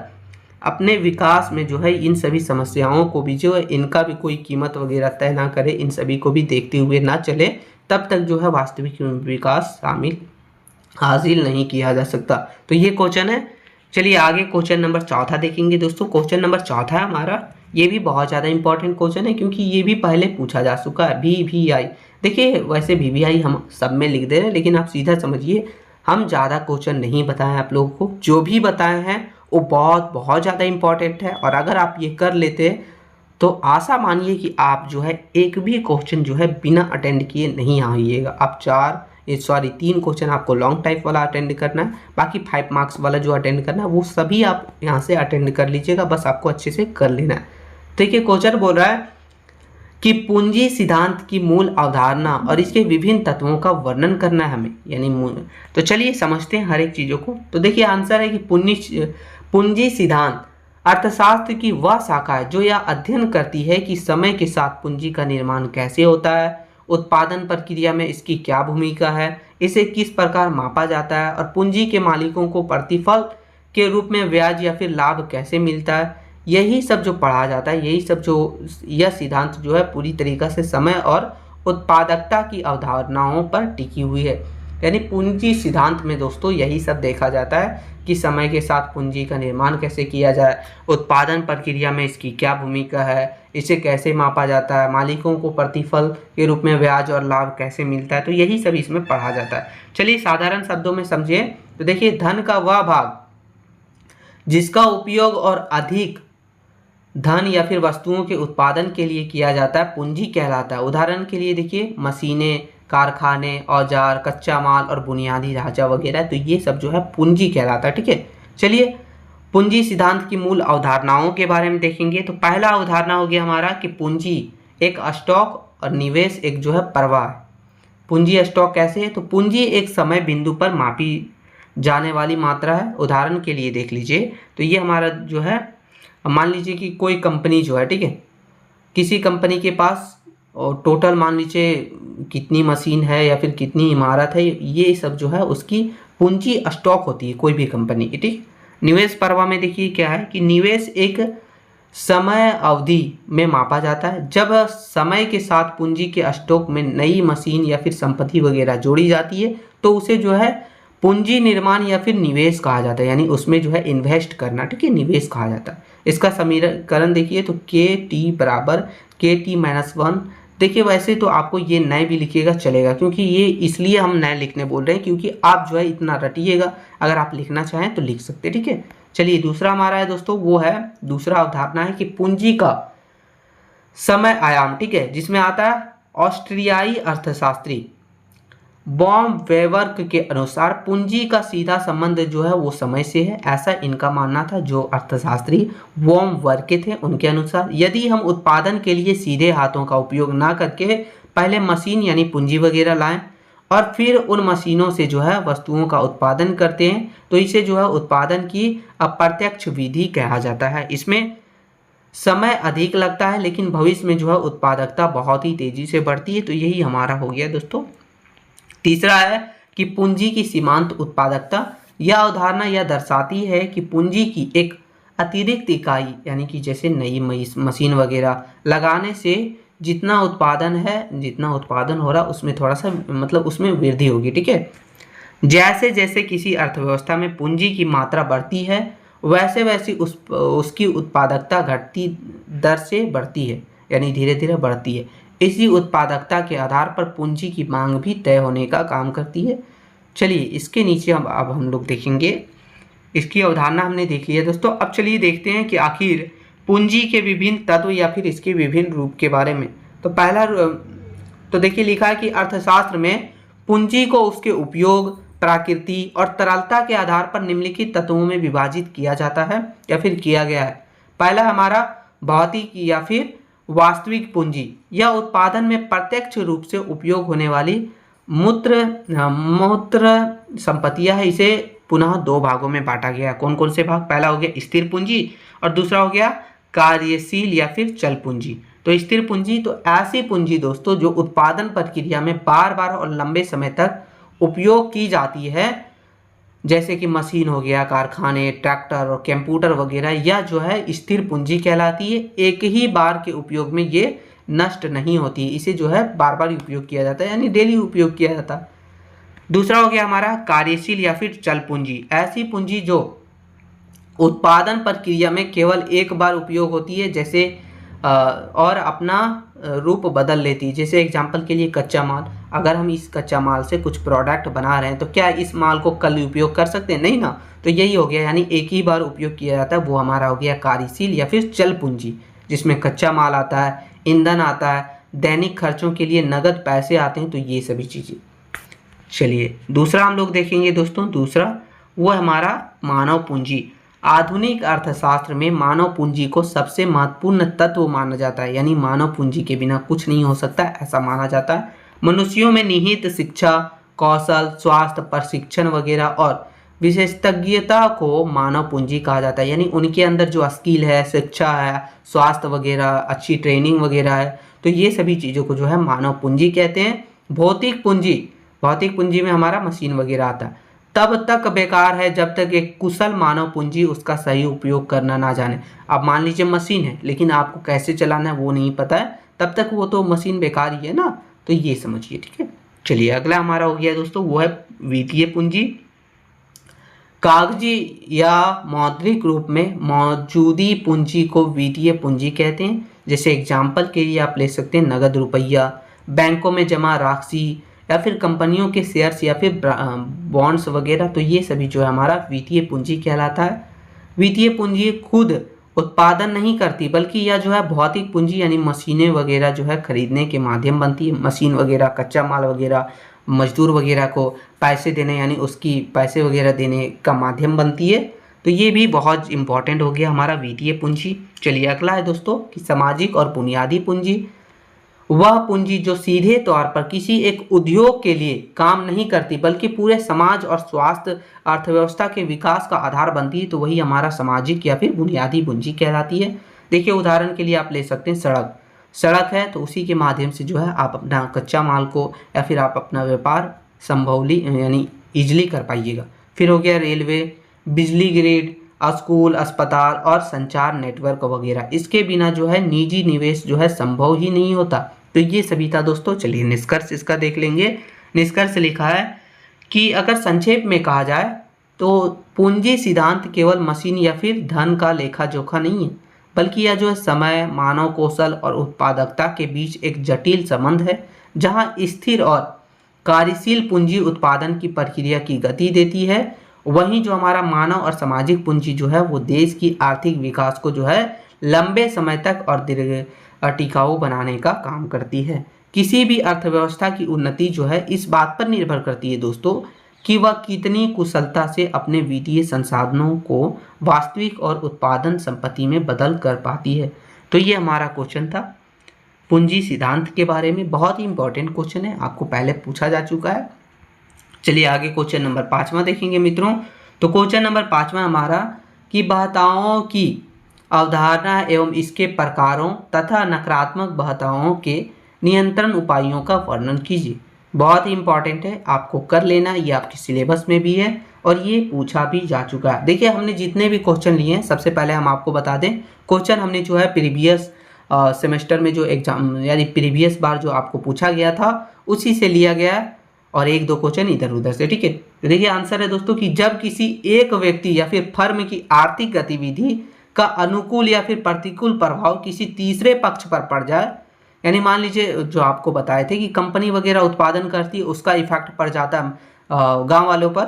अपने विकास में जो है इन सभी समस्याओं को भी जो है इनका भी कोई कीमत वगैरह तय ना करे, इन सभी को भी देखते हुए ना चले, तब तक जो है वास्तविक विकास हासिल नहीं किया जा सकता। तो ये क्वेश्चन है। चलिए आगे क्वेश्चन नंबर चौथा देखेंगे दोस्तों। क्वेश्चन नंबर चौथा है हमारा, ये भी बहुत ज़्यादा इंपॉर्टेंट क्वेश्चन है क्योंकि ये भी पहले पूछा जा चुका है। VVI देखिए, वैसे VVI हम सब में लिख दे रहे हैं, लेकिन आप सीधा समझिए हम ज़्यादा क्वेश्चन नहीं बताएं आप लोगों को, जो भी बताए हैं वो बहुत ज़्यादा इंपॉर्टेंट है। और अगर आप ये कर लेते हैं तो आशा मानिए कि आप जो है एक भी क्वेश्चन जो है बिना अटेंड किए नहीं आइएगा। आप 3 क्वेश्चन आपको लॉन्ग टाइप वाला अटेंड करना है, बाकी 5 मार्क्स वाला जो अटेंड करना है वो सभी आप यहाँ से अटेंड कर लीजिएगा, बस आपको अच्छे से कर लेना है। देखिए क्वेश्चन बोल रहा है कि पूंजी सिद्धांत की मूल अवधारणा और इसके विभिन्न तत्वों का वर्णन करना है हमें, यानी तो चलिए समझते हैं हर एक चीज़ों को। तो देखिए आंसर है कि पूंजी सिद्धांत अर्थशास्त्र की वह शाखा है जो यह अध्ययन करती है कि समय के साथ पूंजी का निर्माण कैसे होता है, उत्पादन प्रक्रिया में इसकी क्या भूमिका है, इसे किस प्रकार मापा जाता है और पूंजी के मालिकों को प्रतिफल के रूप में ब्याज या फिर लाभ कैसे मिलता है। यही सब जो पढ़ा जाता है, यही सब जो यह सिद्धांत जो है पूरी तरीक़ा से समय और उत्पादकता की अवधारणाओं पर टिकी हुई है। यानी पूंजी सिद्धांत में दोस्तों यही सब देखा जाता है कि समय के साथ पूंजी का निर्माण कैसे किया जाए, उत्पादन प्रक्रिया में इसकी क्या भूमिका है, इसे कैसे मापा जाता है, मालिकों को प्रतिफल के रूप में ब्याज और लाभ कैसे मिलता है। तो यही सब इसमें पढ़ा जाता है। चलिए साधारण शब्दों में समझिए तो देखिए, धन का वह भाग जिसका उपयोग और अधिक धन या फिर वस्तुओं के उत्पादन के लिए किया जाता है पूंजी कहलाता है। उदाहरण के लिए देखिए मशीनें, कारखाने, औजार, कच्चा माल और बुनियादी ढांचा वगैरह, तो ये सब जो है पूंजी कहलाता है। ठीक है, चलिए पूंजी सिद्धांत की मूल अवधारणाओं के बारे में देखेंगे। तो पहला अवधारणा हो गया हमारा कि पूंजी एक स्टॉक और निवेश एक जो है प्रवाह है। पूंजी स्टॉक कैसे है, तो पूंजी एक समय बिंदु पर मापी जाने वाली मात्रा है। उदाहरण के लिए देख लीजिए, तो ये हमारा जो है, मान लीजिए कि कोई कंपनी जो है, ठीक है, किसी कंपनी के पास और टोटल मान लीजिए कितनी मशीन है या फिर कितनी इमारत है, ये सब जो है उसकी पूंजी स्टॉक होती है कोई भी कंपनी की। ठीक, निवेश प्रवाह में देखिए क्या है कि निवेश एक समय अवधि में मापा जाता है। जब समय के साथ पूंजी के स्टॉक में नई मशीन या फिर संपत्ति वगैरह जोड़ी जाती है तो उसे जो है पूंजी निर्माण या फिर निवेश कहा जाता है, यानी उसमें जो है इन्वेस्ट करना, ठीक है, निवेश कहा जाता है। इसका समीकरण देखिए तो KT बराबर KT-1। देखिए वैसे तो आपको ये नए भी लिखिएगा चलेगा, क्योंकि ये इसलिए हम नए लिखने बोल रहे हैं क्योंकि आप जो है इतना रटिएगा, अगर आप लिखना चाहें तो लिख सकते हैं। ठीक है, चलिए दूसरा हमारा है दोस्तों, वो है दूसरा अवधारणा है कि पूंजी का समय आयाम, ठीक है, जिसमें आता है ऑस्ट्रियाई अर्थशास्त्री बॉम वेवर्क के अनुसार पूंजी का सीधा संबंध जो है वो समय से है, ऐसा इनका मानना था। जो अर्थशास्त्री बॉम वर्क के थे उनके अनुसार यदि हम उत्पादन के लिए सीधे हाथों का उपयोग ना करके पहले मशीन यानी पूंजी वगैरह लाएं और फिर उन मशीनों से जो है वस्तुओं का उत्पादन करते हैं तो इसे जो है उत्पादन की अप्रत्यक्ष विधि कहा जाता है। इसमें समय अधिक लगता है लेकिन भविष्य में जो है उत्पादकता बहुत ही तेजी से बढ़ती है। तो यही हमारा हो गया दोस्तों। तीसरा है कि पूंजी की सीमांत उत्पादकता। यह अवधारणा यह दर्शाती है कि पूंजी की एक अतिरिक्त इकाई यानी कि जैसे नई मशीन वगैरह लगाने से जितना उत्पादन हो रहा उसमें थोड़ा सा मतलब उसमें वृद्धि होगी। ठीक है, जैसे जैसे किसी अर्थव्यवस्था में पूंजी की मात्रा बढ़ती है वैसे वैसे उसकी उत्पादकता घटती दर से बढ़ती है, यानी धीरे धीरे बढ़ती है। इसी उत्पादकता के आधार पर पूंजी की मांग भी तय होने का काम करती है। चलिए इसके नीचे अब हम लोग देखेंगे, इसकी अवधारणा हमने देख ली है दोस्तों। अब चलिए देखते हैं कि आखिर पूंजी के विभिन्न तत्व या फिर इसके विभिन्न रूप के बारे में। तो पहला तो देखिए लिखा है कि अर्थशास्त्र में पूंजी को उसके उपयोग, प्रकृति और तरलता के आधार पर निम्नलिखित तत्वों में विभाजित किया जाता है या फिर किया गया है। पहला हमारा भौतिक या फिर वास्तविक पूंजी, यह उत्पादन में प्रत्यक्ष रूप से उपयोग होने वाली मूर्त संपत्तियां है। इसे पुनः दो भागों में बांटा गया। कौन कौन से भाग? पहला हो गया स्थिर पूंजी और दूसरा हो गया कार्यशील या फिर चल पूंजी। तो स्थिर पूंजी तो ऐसी पूंजी दोस्तों जो उत्पादन प्रक्रिया में बार बार और लंबे समय तक उपयोग की जाती है, जैसे कि मशीन हो गया, कारखाने, ट्रैक्टर और कंप्यूटर वगैरह, यह जो है स्थिर पूंजी कहलाती है। एक ही बार के उपयोग में ये नष्ट नहीं होती, इसे जो है बार बार उपयोग किया जाता है, यानी डेली उपयोग किया जाता है। दूसरा हो गया हमारा कार्यशील या फिर चल पूंजी, ऐसी पूंजी जो उत्पादन प्रक्रिया में केवल एक बार उपयोग होती है, जैसे और अपना रूप बदल लेती है। जैसे एग्जांपल के लिए कच्चा माल, अगर हम इस कच्चा माल से कुछ प्रोडक्ट बना रहे हैं तो क्या इस माल को कल उपयोग कर सकते हैं? नहीं ना। तो यही हो गया, यानी एक ही बार उपयोग किया जाता है, वो हमारा हो गया कार्यशील या फिर चल पूंजी, जिसमें कच्चा माल आता है, ईंधन आता है, दैनिक खर्चों के लिए नगद पैसे आते हैं, तो ये सभी चीज़ें। चलिए दूसरा हम लोग देखेंगे दोस्तों, दूसरा वो हमारा मानव पूंजी। आधुनिक अर्थशास्त्र में मानव पूंजी को सबसे महत्वपूर्ण तत्व माना जाता है, यानी मानव पूंजी के बिना कुछ नहीं हो सकता, ऐसा माना जाता है। मनुष्यों में निहित शिक्षा, कौशल, स्वास्थ्य, प्रशिक्षण वगैरह और विशेषज्ञता को मानव पूंजी कहा जाता है, यानी उनके अंदर जो स्किल है, शिक्षा है, स्वास्थ्य वगैरह, अच्छी ट्रेनिंग वगैरह है, तो ये सभी चीज़ों को जो है मानव पूंजी कहते हैं। भौतिक पूंजी में हमारा मशीन वगैरह आता है, तब तक बेकार है जब तक एक कुशल मानव पूंजी उसका सही उपयोग करना ना जाने। अब मान लीजिए मशीन है लेकिन आपको कैसे चलाना है वो नहीं पता है, तब तक वो तो मशीन बेकार ही है ना, तो ये समझिए। ठीक है, चलिए अगला हमारा हो गया दोस्तों, वो है वित्तीय पूंजी। कागजी या मौद्रिक रूप में मौजूदी पूंजी को वित्तीय पूंजी कहते हैं। जैसे एग्जाम्पल के लिए आप ले सकते हैं नगद रुपया, बैंकों में जमा राशि या फिर कंपनियों के शेयर्स या फिर बॉन्ड्स वगैरह, तो ये सभी जो है हमारा वित्तीय पूंजी कहलाता है। वित्तीय पूंजी खुद उत्पादन नहीं करती, बल्कि यह जो है भौतिक पूंजी यानी मशीनें वगैरह जो है खरीदने के माध्यम बनती है। मशीन वगैरह, कच्चा माल वगैरह, मजदूर वगैरह को पैसे देने यानी उसकी पैसे वगैरह देने का माध्यम बनती है। तो ये भी बहुत इंपॉर्टेंट हो गया हमारा वित्तीय पूंजी। चलिए अगला है दोस्तों कि सामाजिक और बुनियादी पूंजी। वह पूंजी जो सीधे तौर पर किसी एक उद्योग के लिए काम नहीं करती बल्कि पूरे समाज और स्वास्थ्य अर्थव्यवस्था के विकास का आधार बनती है, तो वही हमारा सामाजिक या फिर बुनियादी पूंजी कहलाती है। देखिए उदाहरण के लिए आप ले सकते हैं सड़क है तो उसी के माध्यम से जो है आप अपना कच्चा माल को या फिर आप अपना व्यापार संभवली यानी ईजिली कर पाइएगा। फिर हो गया रेलवे, बिजली ग्रिड, स्कूल, अस्पताल और संचार नेटवर्क वगैरह, इसके बिना जो है निजी निवेश जो है संभव ही नहीं होता। तो ये सभी था दोस्तों। चलिए निष्कर्ष इसका देख लेंगे। निष्कर्ष लिखा है कि अगर संक्षेप में कहा जाए तो पूंजी सिद्धांत केवल मशीन या फिर धन का लेखा जोखा नहीं है, बल्कि यह जो है समय, मानव कौशल और उत्पादकता के बीच एक जटिल संबंध है, जहां स्थिर और कार्यशील पूंजी उत्पादन की प्रक्रिया की गति देती है, वहीं जो हमारा मानव और सामाजिक पूंजी जो है वो देश की आर्थिक विकास को जो है लंबे समय तक और दीर्घ टिकाऊ बनाने का काम करती है। किसी भी अर्थव्यवस्था की उन्नति जो है इस बात पर निर्भर करती है दोस्तों कि वह कितनी कुशलता से अपने वित्तीय संसाधनों को वास्तविक और उत्पादन संपत्ति में बदल कर पाती है। तो ये हमारा क्वेश्चन था पूंजी सिद्धांत के बारे में। बहुत ही इंपॉर्टेंट क्वेश्चन है, आपको पहले पूछा जा चुका है। चलिए आगे क्वेश्चन नंबर 5वां देखेंगे मित्रों। तो क्वेश्चन नंबर 5वां हमारा कि बहताओं की अवधारणा एवं इसके प्रकारों तथा नकारात्मक बहताओं के नियंत्रण उपायों का वर्णन कीजिए। बहुत ही इंपॉर्टेंट है, आपको कर लेना, ये आपके सिलेबस में भी है और ये पूछा भी जा चुका है। देखिए हमने जितने भी क्वेश्चन लिए हैं, सबसे पहले हम आपको बता दें क्वेश्चन हमने जो है प्रीवियस सेमेस्टर में जो एग्जाम यानी प्रीवियस बार जो आपको पूछा गया था उसी से लिया गया है और एक दो क्वेश्चन इधर उधर से। ठीक है, तो देखिए आंसर है दोस्तों कि जब किसी एक व्यक्ति या फिर फर्म की आर्थिक गतिविधि का अनुकूल या फिर प्रतिकूल प्रभाव किसी तीसरे पक्ष पर पड़ जाए, यानी मान लीजिए जो आपको बताए थे कि कंपनी वगैरह उत्पादन करती है उसका इफेक्ट पड़ जाता है गांव वालों पर,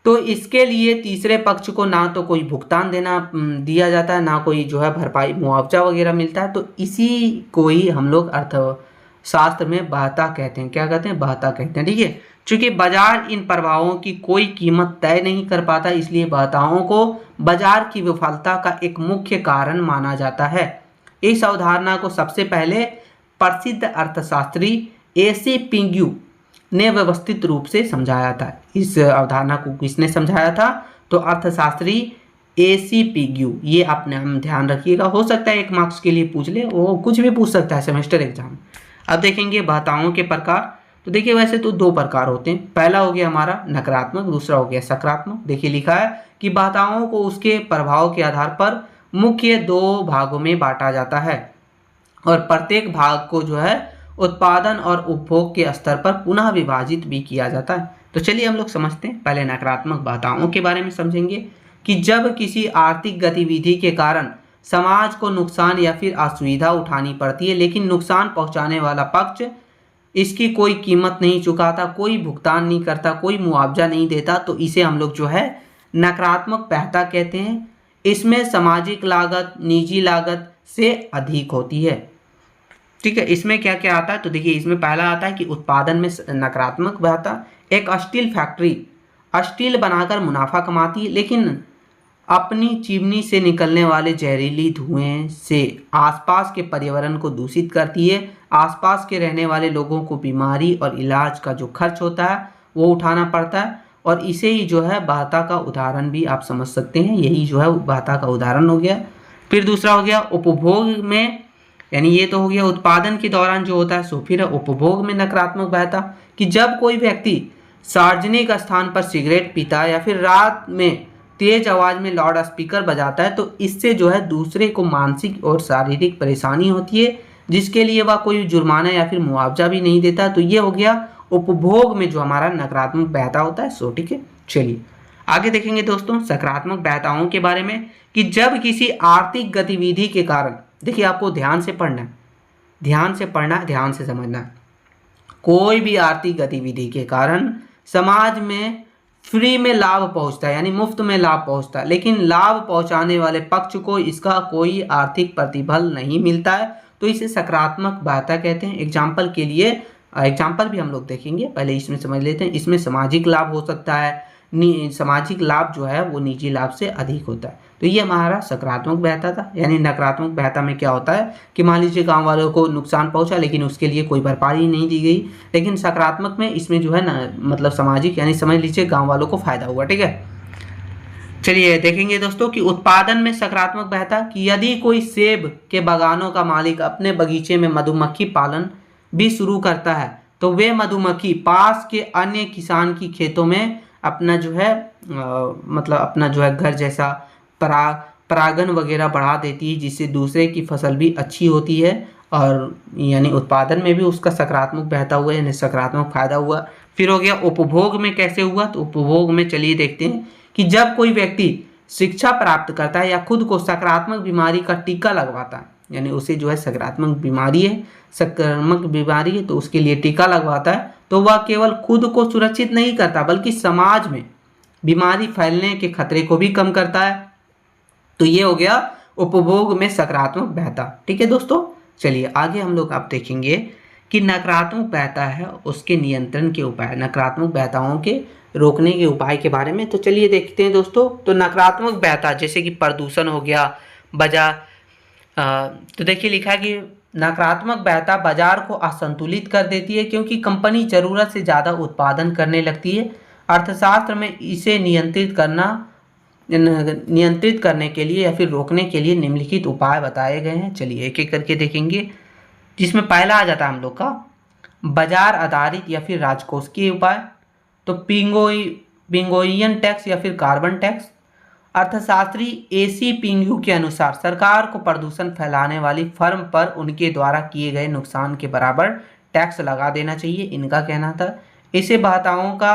तो इसके लिए तीसरे पक्ष को ना तो कोई भुगतान दिया जाता है, ना कोई जो है भरपाई मुआवजा वगैरह मिलता है। तो इसी को ही हम लोग अर्थशास्त्र में बहता कहते हैं। क्या कहते हैं? बहता कहते हैं। ठीक है, चूंकि बाजार इन प्रभावों की कोई कीमत तय नहीं कर पाता, इसलिए बहताओं को बाजार की विफलता का एक मुख्य कारण माना जाता है। इस अवधारणा को सबसे पहले प्रसिद्ध अर्थशास्त्री एसी पिंग्यू ने व्यवस्थित रूप से समझाया था। इस अवधारणा को किसने समझाया था? तो अर्थशास्त्री एसी पिंग्यू। ये आप नाम ध्यान रखिएगा, हो सकता है 1 मार्क्स के लिए पूछ ले, वो कुछ भी पूछ सकता है सेमेस्टर एग्जाम। अब देखेंगे बहताओं के प्रकार। तो देखिए वैसे तो 2 प्रकार होते हैं, पहला हो गया हमारा नकारात्मक, दूसरा हो गया सकारात्मक। देखिए लिखा है कि बहताओं को उसके प्रभाव के आधार पर मुख्य 2 भागों में बांटा जाता है और प्रत्येक भाग को जो है उत्पादन और उपभोग के स्तर पर पुनः विभाजित भी किया जाता है। तो चलिए हम लोग समझते हैं। पहले नकारात्मक बहताओं के बारे में समझेंगे कि जब किसी आर्थिक गतिविधि के कारण समाज को नुकसान या फिर असुविधा उठानी पड़ती है, लेकिन नुकसान पहुंचाने वाला पक्ष इसकी कोई कीमत नहीं चुकाता, कोई भुगतान नहीं करता, कोई मुआवजा नहीं देता, तो इसे हम लोग जो है नकारात्मक बहता कहते हैं। इसमें सामाजिक लागत निजी लागत से अधिक होती है। ठीक है, इसमें क्या क्या आता है? तो देखिए इसमें पहला आता है कि उत्पादन में नकारात्मक बहता। एक स्टील फैक्ट्री स्टील बनाकर मुनाफा कमाती है, लेकिन अपनी चिमनी से निकलने वाले जहरीली धुएं से आसपास के पर्यावरण को दूषित करती है। आसपास के रहने वाले लोगों को बीमारी और इलाज का जो खर्च होता है वो उठाना पड़ता है, और इसे ही जो है बहता का उदाहरण भी आप समझ सकते हैं। यही जो है बहता का उदाहरण हो गया। फिर दूसरा हो गया उपभोग में, यानी ये तो हो गया उत्पादन के दौरान जो होता है। सो फिर उपभोग में नकारात्मक बहता कि जब कोई व्यक्ति सार्वजनिक स्थान पर सिगरेट पीता है या फिर रात में तेज आवाज में लाउड स्पीकर बजाता है, तो इससे जो है दूसरे को मानसिक और शारीरिक परेशानी होती है, जिसके लिए वह कोई जुर्माना या फिर मुआवजा भी नहीं देता। तो ये हो गया उपभोग में जो हमारा नकारात्मक बहता होता है। सो ठीक है, चलिए आगे देखेंगे दोस्तों सकारात्मक बहताओं के बारे में कि जब किसी आर्थिक गतिविधि के कारण, देखिए आपको ध्यान से पढ़ना है, ध्यान से पढ़ना है, ध्यान से समझना है। कोई भी आर्थिक गतिविधि के कारण समाज में फ्री में लाभ पहुंचता है, यानी मुफ्त में लाभ पहुंचता है, लेकिन लाभ पहुंचाने वाले पक्ष को इसका कोई आर्थिक प्रतिफल नहीं मिलता है, तो इसे सकारात्मक बहता कहते हैं। एग्जाम्पल के लिए एग्जाम्पल भी हम लोग देखेंगे, पहले इसमें समझ लेते हैं। इसमें सामाजिक लाभ हो सकता है, सामाजिक लाभ जो है वो निजी लाभ से अधिक होता है। तो ये हमारा सकारात्मक बहता था। यानी नकारात्मक बहता में क्या होता है कि मान लीजिए गांव वालों को नुकसान पहुंचा, लेकिन उसके लिए कोई भरपाई नहीं दी गई। लेकिन सकारात्मक में इसमें जो है ना मतलब सामाजिक, यानी समझ लीजिए गांव वालों को फायदा हुआ। ठीक है, चलिए देखेंगे दोस्तों कि उत्पादन में सकारात्मक बहता कि यदि कोई सेब के बागानों का मालिक अपने बगीचे में मधुमक्खी पालन भी शुरू करता है, तो वे मधुमक्खी पास के अन्य किसान की खेतों में अपना जो है मतलब अपना जो है घर जैसा परागन वगैरह बढ़ा देती है, जिससे दूसरे की फसल भी अच्छी होती है, और यानी उत्पादन में भी उसका सकारात्मक बहता हुआ, यानी सकारात्मक फायदा हुआ। फिर हो गया उपभोग में कैसे हुआ? तो उपभोग में चलिए देखते हैं कि जब कोई व्यक्ति शिक्षा प्राप्त करता है या खुद को सकारात्मक बीमारी का टीका लगवाता है, यानी उसे जो है सकारात्मक बीमारी है, संक्रामक बीमारी है, तो उसके लिए टीका लगवाता है, तो वह केवल खुद को सुरक्षित नहीं करता बल्कि समाज में बीमारी फैलने के खतरे को भी कम करता है। तो ये हो गया उपभोग में सकारात्मक बहता। ठीक है दोस्तों, चलिए आगे हम लोग अब देखेंगे कि नकारात्मक बहता है उसके नियंत्रण के उपाय, नकारात्मक बहताओं के रोकने के उपाय के बारे में। तो चलिए देखते हैं दोस्तों। तो नकारात्मक बहता जैसे कि प्रदूषण हो गया, तो देखिए लिखा है कि नकारात्मक बहता बाजार को असंतुलित कर देती है, क्योंकि कंपनी जरूरत से ज़्यादा उत्पादन करने लगती है। अर्थशास्त्र में इसे नियंत्रित करने के लिए या फिर रोकने के लिए निम्नलिखित उपाय बताए गए हैं। चलिए एक एक करके देखेंगे, जिसमें पहला आ जाता है हम लोग का बाजार आधारित या फिर राजकोषीय उपाय। तो पिंगोइयन टैक्स या फिर कार्बन टैक्स, अर्थशास्त्री एसी पिंगू के अनुसार सरकार को प्रदूषण फैलाने वाली फर्म पर उनके द्वारा किए गए नुकसान के बराबर टैक्स लगा देना चाहिए, इनका कहना था। इसे बाधाओं का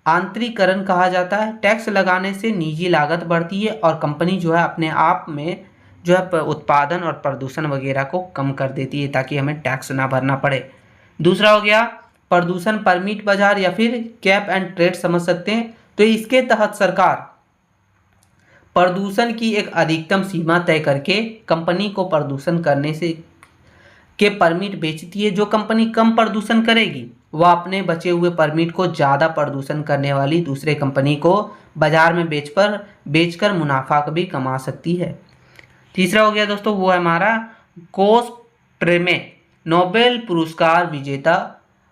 आंतरिकरण कहा जाता है। टैक्स लगाने से निजी लागत बढ़ती है और कंपनी जो है अपने आप में जो है उत्पादन और प्रदूषण वगैरह को कम कर देती है ताकि हमें टैक्स ना भरना पड़े। दूसरा हो गया प्रदूषण परमिट बाजार या फिर कैप एंड ट्रेड समझ सकते हैं। तो इसके तहत सरकार प्रदूषण की एक अधिकतम सीमा तय करके कंपनी को प्रदूषण करने से के परमिट बेचती है। जो कंपनी कम प्रदूषण करेगी वह अपने बचे हुए परमिट को ज़्यादा प्रदूषण करने वाली दूसरे कंपनी को बाजार में बेचकर मुनाफा भी कमा सकती है। तीसरा हो गया दोस्तों वो है हमारा कोस प्रेमे। नोबेल पुरस्कार विजेता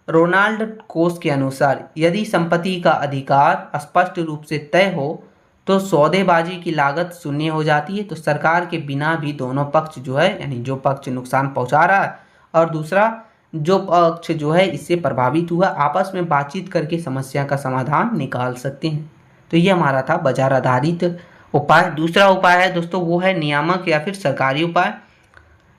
रोनाल्ड कोस के अनुसार यदि संपत्ति का अधिकार स्पष्ट रूप से तय हो तो सौदेबाजी की लागत शून्य हो जाती है। तो सरकार के बिना भी दोनों पक्ष जो है यानी जो पक्ष नुकसान पहुंचा रहा है और दूसरा जो पक्ष जो है इससे प्रभावित हुआ आपस में बातचीत करके समस्या का समाधान निकाल सकते हैं। तो ये हमारा था बाजार आधारित उपाय। दूसरा उपाय है दोस्तों वो है नियामक या फिर सरकारी उपाय,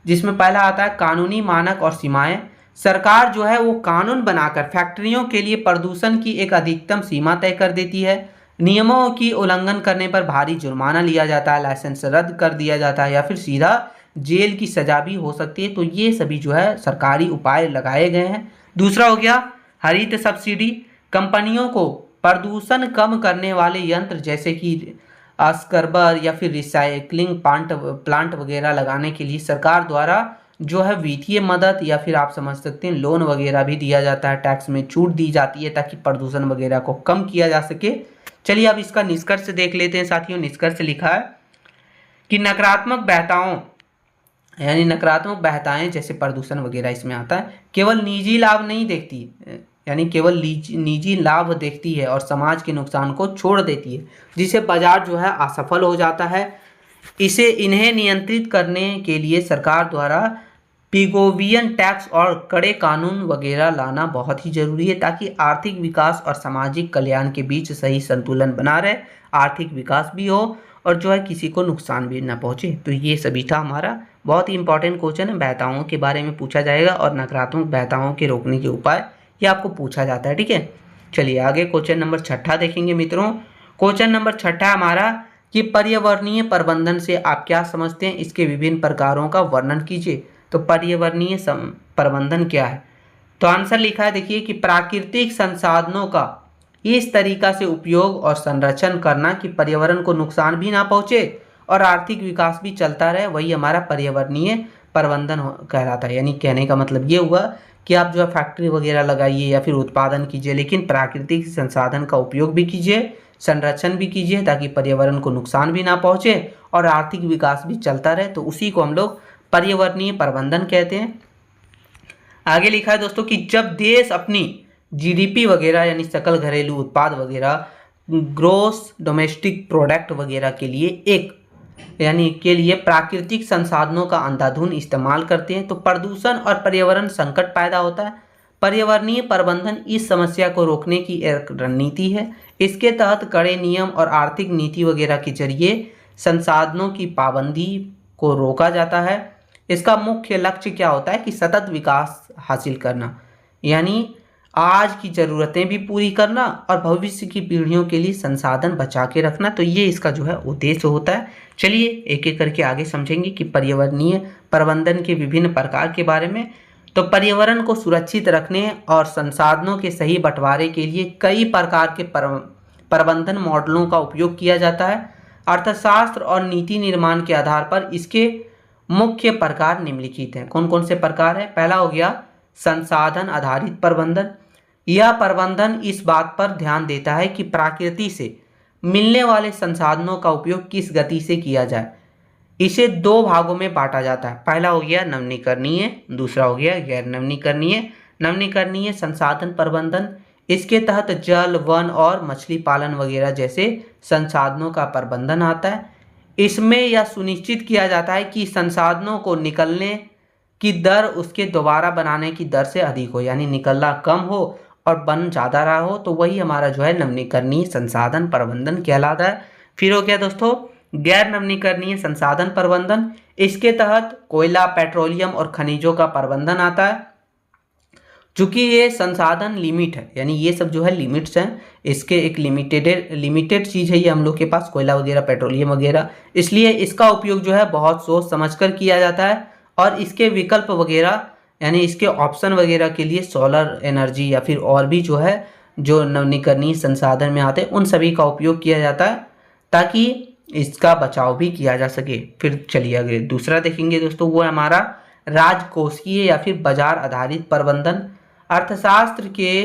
जिसमें पहला आता है कानूनी मानक और सीमाएं। सरकार जो है वो कानून बनाकर फैक्ट्रियों के लिए प्रदूषण की एक अधिकतम सीमा तय कर देती है। नियमों की उल्लंघन करने पर भारी जुर्माना लिया जाता है, लाइसेंस रद्द कर दिया जाता है या फिर सीधा जेल की सजा भी हो सकती है। तो ये सभी जो है सरकारी उपाय लगाए गए हैं। दूसरा हो गया हरित सब्सिडी। कंपनियों को प्रदूषण कम करने वाले यंत्र जैसे कि स्क्रबर या फिर रिसाइकलिंग प्लांट वगैरह लगाने के लिए सरकार द्वारा जो है वित्तीय मदद या फिर आप समझ सकते हैं लोन वगैरह भी दिया जाता है, टैक्स में छूट दी जाती है ताकि प्रदूषण वगैरह को कम किया जा सके। चलिए अब इसका निष्कर्ष देख लेते हैं साथियों। निष्कर्ष लिखा है कि नकारात्मक बहताएं जैसे प्रदूषण वगैरह इसमें आता है केवल निजी लाभ नहीं देखती यानी केवल निजी लाभ देखती है और समाज के नुकसान को छोड़ देती है, जिससे बाजार जो है असफल हो जाता है। इन्हें नियंत्रित करने के लिए सरकार द्वारा पिगोवियन टैक्स और कड़े कानून वगैरह लाना बहुत ही जरूरी है ताकि आर्थिक विकास और सामाजिक कल्याण के बीच सही संतुलन बना रहे, आर्थिक विकास भी हो और जो है किसी को नुकसान भी ना पहुंचे। तो ये सभी था हमारा बहुत ही इंपॉर्टेंट क्वेश्चन है। बहताओं के बारे में पूछा जाएगा और नकारात्मक बहताओं के रोकने के उपाय ये आपको पूछा जाता है, ठीक है। चलिए आगे क्वेश्चन नंबर 6 देखेंगे मित्रों। क्वेश्चन नंबर 6 हमारा कि पर्यावरणीय प्रबंधन से आप क्या समझते हैं, इसके विभिन्न प्रकारों का वर्णन कीजिए। तो पर्यावरणीय प्रबंधन क्या है? तो आंसर लिखा है देखिए कि प्राकृतिक संसाधनों का इस तरीका से उपयोग और संरक्षण करना कि पर्यावरण को नुकसान भी ना पहुंचे और आर्थिक विकास भी चलता रहे, वही हमारा पर्यावरणीय प्रबंधन कहलाता है। यानी कहने का मतलब ये हुआ कि आप जो है फैक्ट्री वगैरह लगाइए या फिर उत्पादन कीजिए लेकिन प्राकृतिक संसाधन का उपयोग भी कीजिए, संरक्षण भी कीजिए ताकि पर्यावरण को नुकसान भी ना पहुंचे और आर्थिक विकास भी चलता रहे। तो उसी को हम लोग पर्यावरणीय प्रबंधन कहते हैं। आगे लिखा है दोस्तों कि जब देश अपनी जीडीपी वगैरह यानी सकल घरेलू उत्पाद वगैरह ग्रोस डोमेस्टिक प्रोडक्ट वगैरह के लिए प्राकृतिक संसाधनों का अंधाधुंध इस्तेमाल करते हैं तो प्रदूषण और पर्यावरण संकट पैदा होता है। पर्यावरणीय प्रबंधन इस समस्या को रोकने की एक रणनीति है। इसके तहत कड़े नियम और आर्थिक नीति वगैरह के जरिए संसाधनों की पाबंदी को रोका जाता है। इसका मुख्य लक्ष्य क्या होता है कि सतत विकास हासिल करना, यानी आज की ज़रूरतें भी पूरी करना और भविष्य की पीढ़ियों के लिए संसाधन बचा के रखना। तो ये इसका जो है उद्देश्य होता है। चलिए एक एक करके आगे समझेंगे कि पर्यावरणीय प्रबंधन के विभिन्न प्रकार के बारे में। तो पर्यावरण को सुरक्षित रखने और संसाधनों के सही बंटवारे के लिए कई प्रकार के प्रबंधन मॉडलों का उपयोग किया जाता है। अर्थशास्त्र और नीति निर्माण के आधार पर इसके मुख्य प्रकार निम्नलिखित हैं। कौन कौन से प्रकार है? पहला हो गया संसाधन आधारित प्रबंधन। यह प्रबंधन इस बात पर ध्यान देता है कि प्रकृति से मिलने वाले संसाधनों का उपयोग किस गति से किया जाए। इसे दो भागों में बांटा जाता है। पहला हो गया नवीकरणीय, दूसरा हो गया गैर नवीकरणीय। नवीकरणीय संसाधन प्रबंधन, इसके तहत जल, वन और मछली पालन वगैरह जैसे संसाधनों का प्रबंधन आता है। इसमें यह सुनिश्चित किया जाता है कि संसाधनों को निकलने की दर उसके दोबारा बनाने की दर से अधिक हो, यानी निकलना कम हो और बन ज़्यादा रहा हो। तो वही हमारा जो है नवीकरणीय संसाधन प्रबंधन कहलाता है। फिर हो गया दोस्तों गैर नवीनीकरणीय संसाधन प्रबंधन। इसके तहत कोयला, पेट्रोलियम और खनिजों का प्रबंधन आता है। चूंकि ये संसाधन लिमिट है, यानी ये सब जो है लिमिट्स हैं, इसके एक लिमिटेड चीज़ है ये हम लोग के पास, कोयला वगैरह, पेट्रोलियम वगैरह, इसलिए इसका उपयोग जो है बहुत सोच समझकर किया जाता है। और इसके विकल्प वगैरह यानी इसके ऑप्शन वगैरह के लिए सोलर एनर्जी या फिर और भी जो है जो नवीकरणीय संसाधन में आते हैं उन सभी का उपयोग किया जाता है ताकि इसका बचाव भी किया जा सके। फिर चलिए आगे दूसरा देखेंगे दोस्तों, वो है हमारा राजकोषीय या फिर बाजार आधारित प्रबंधन। अर्थशास्त्र के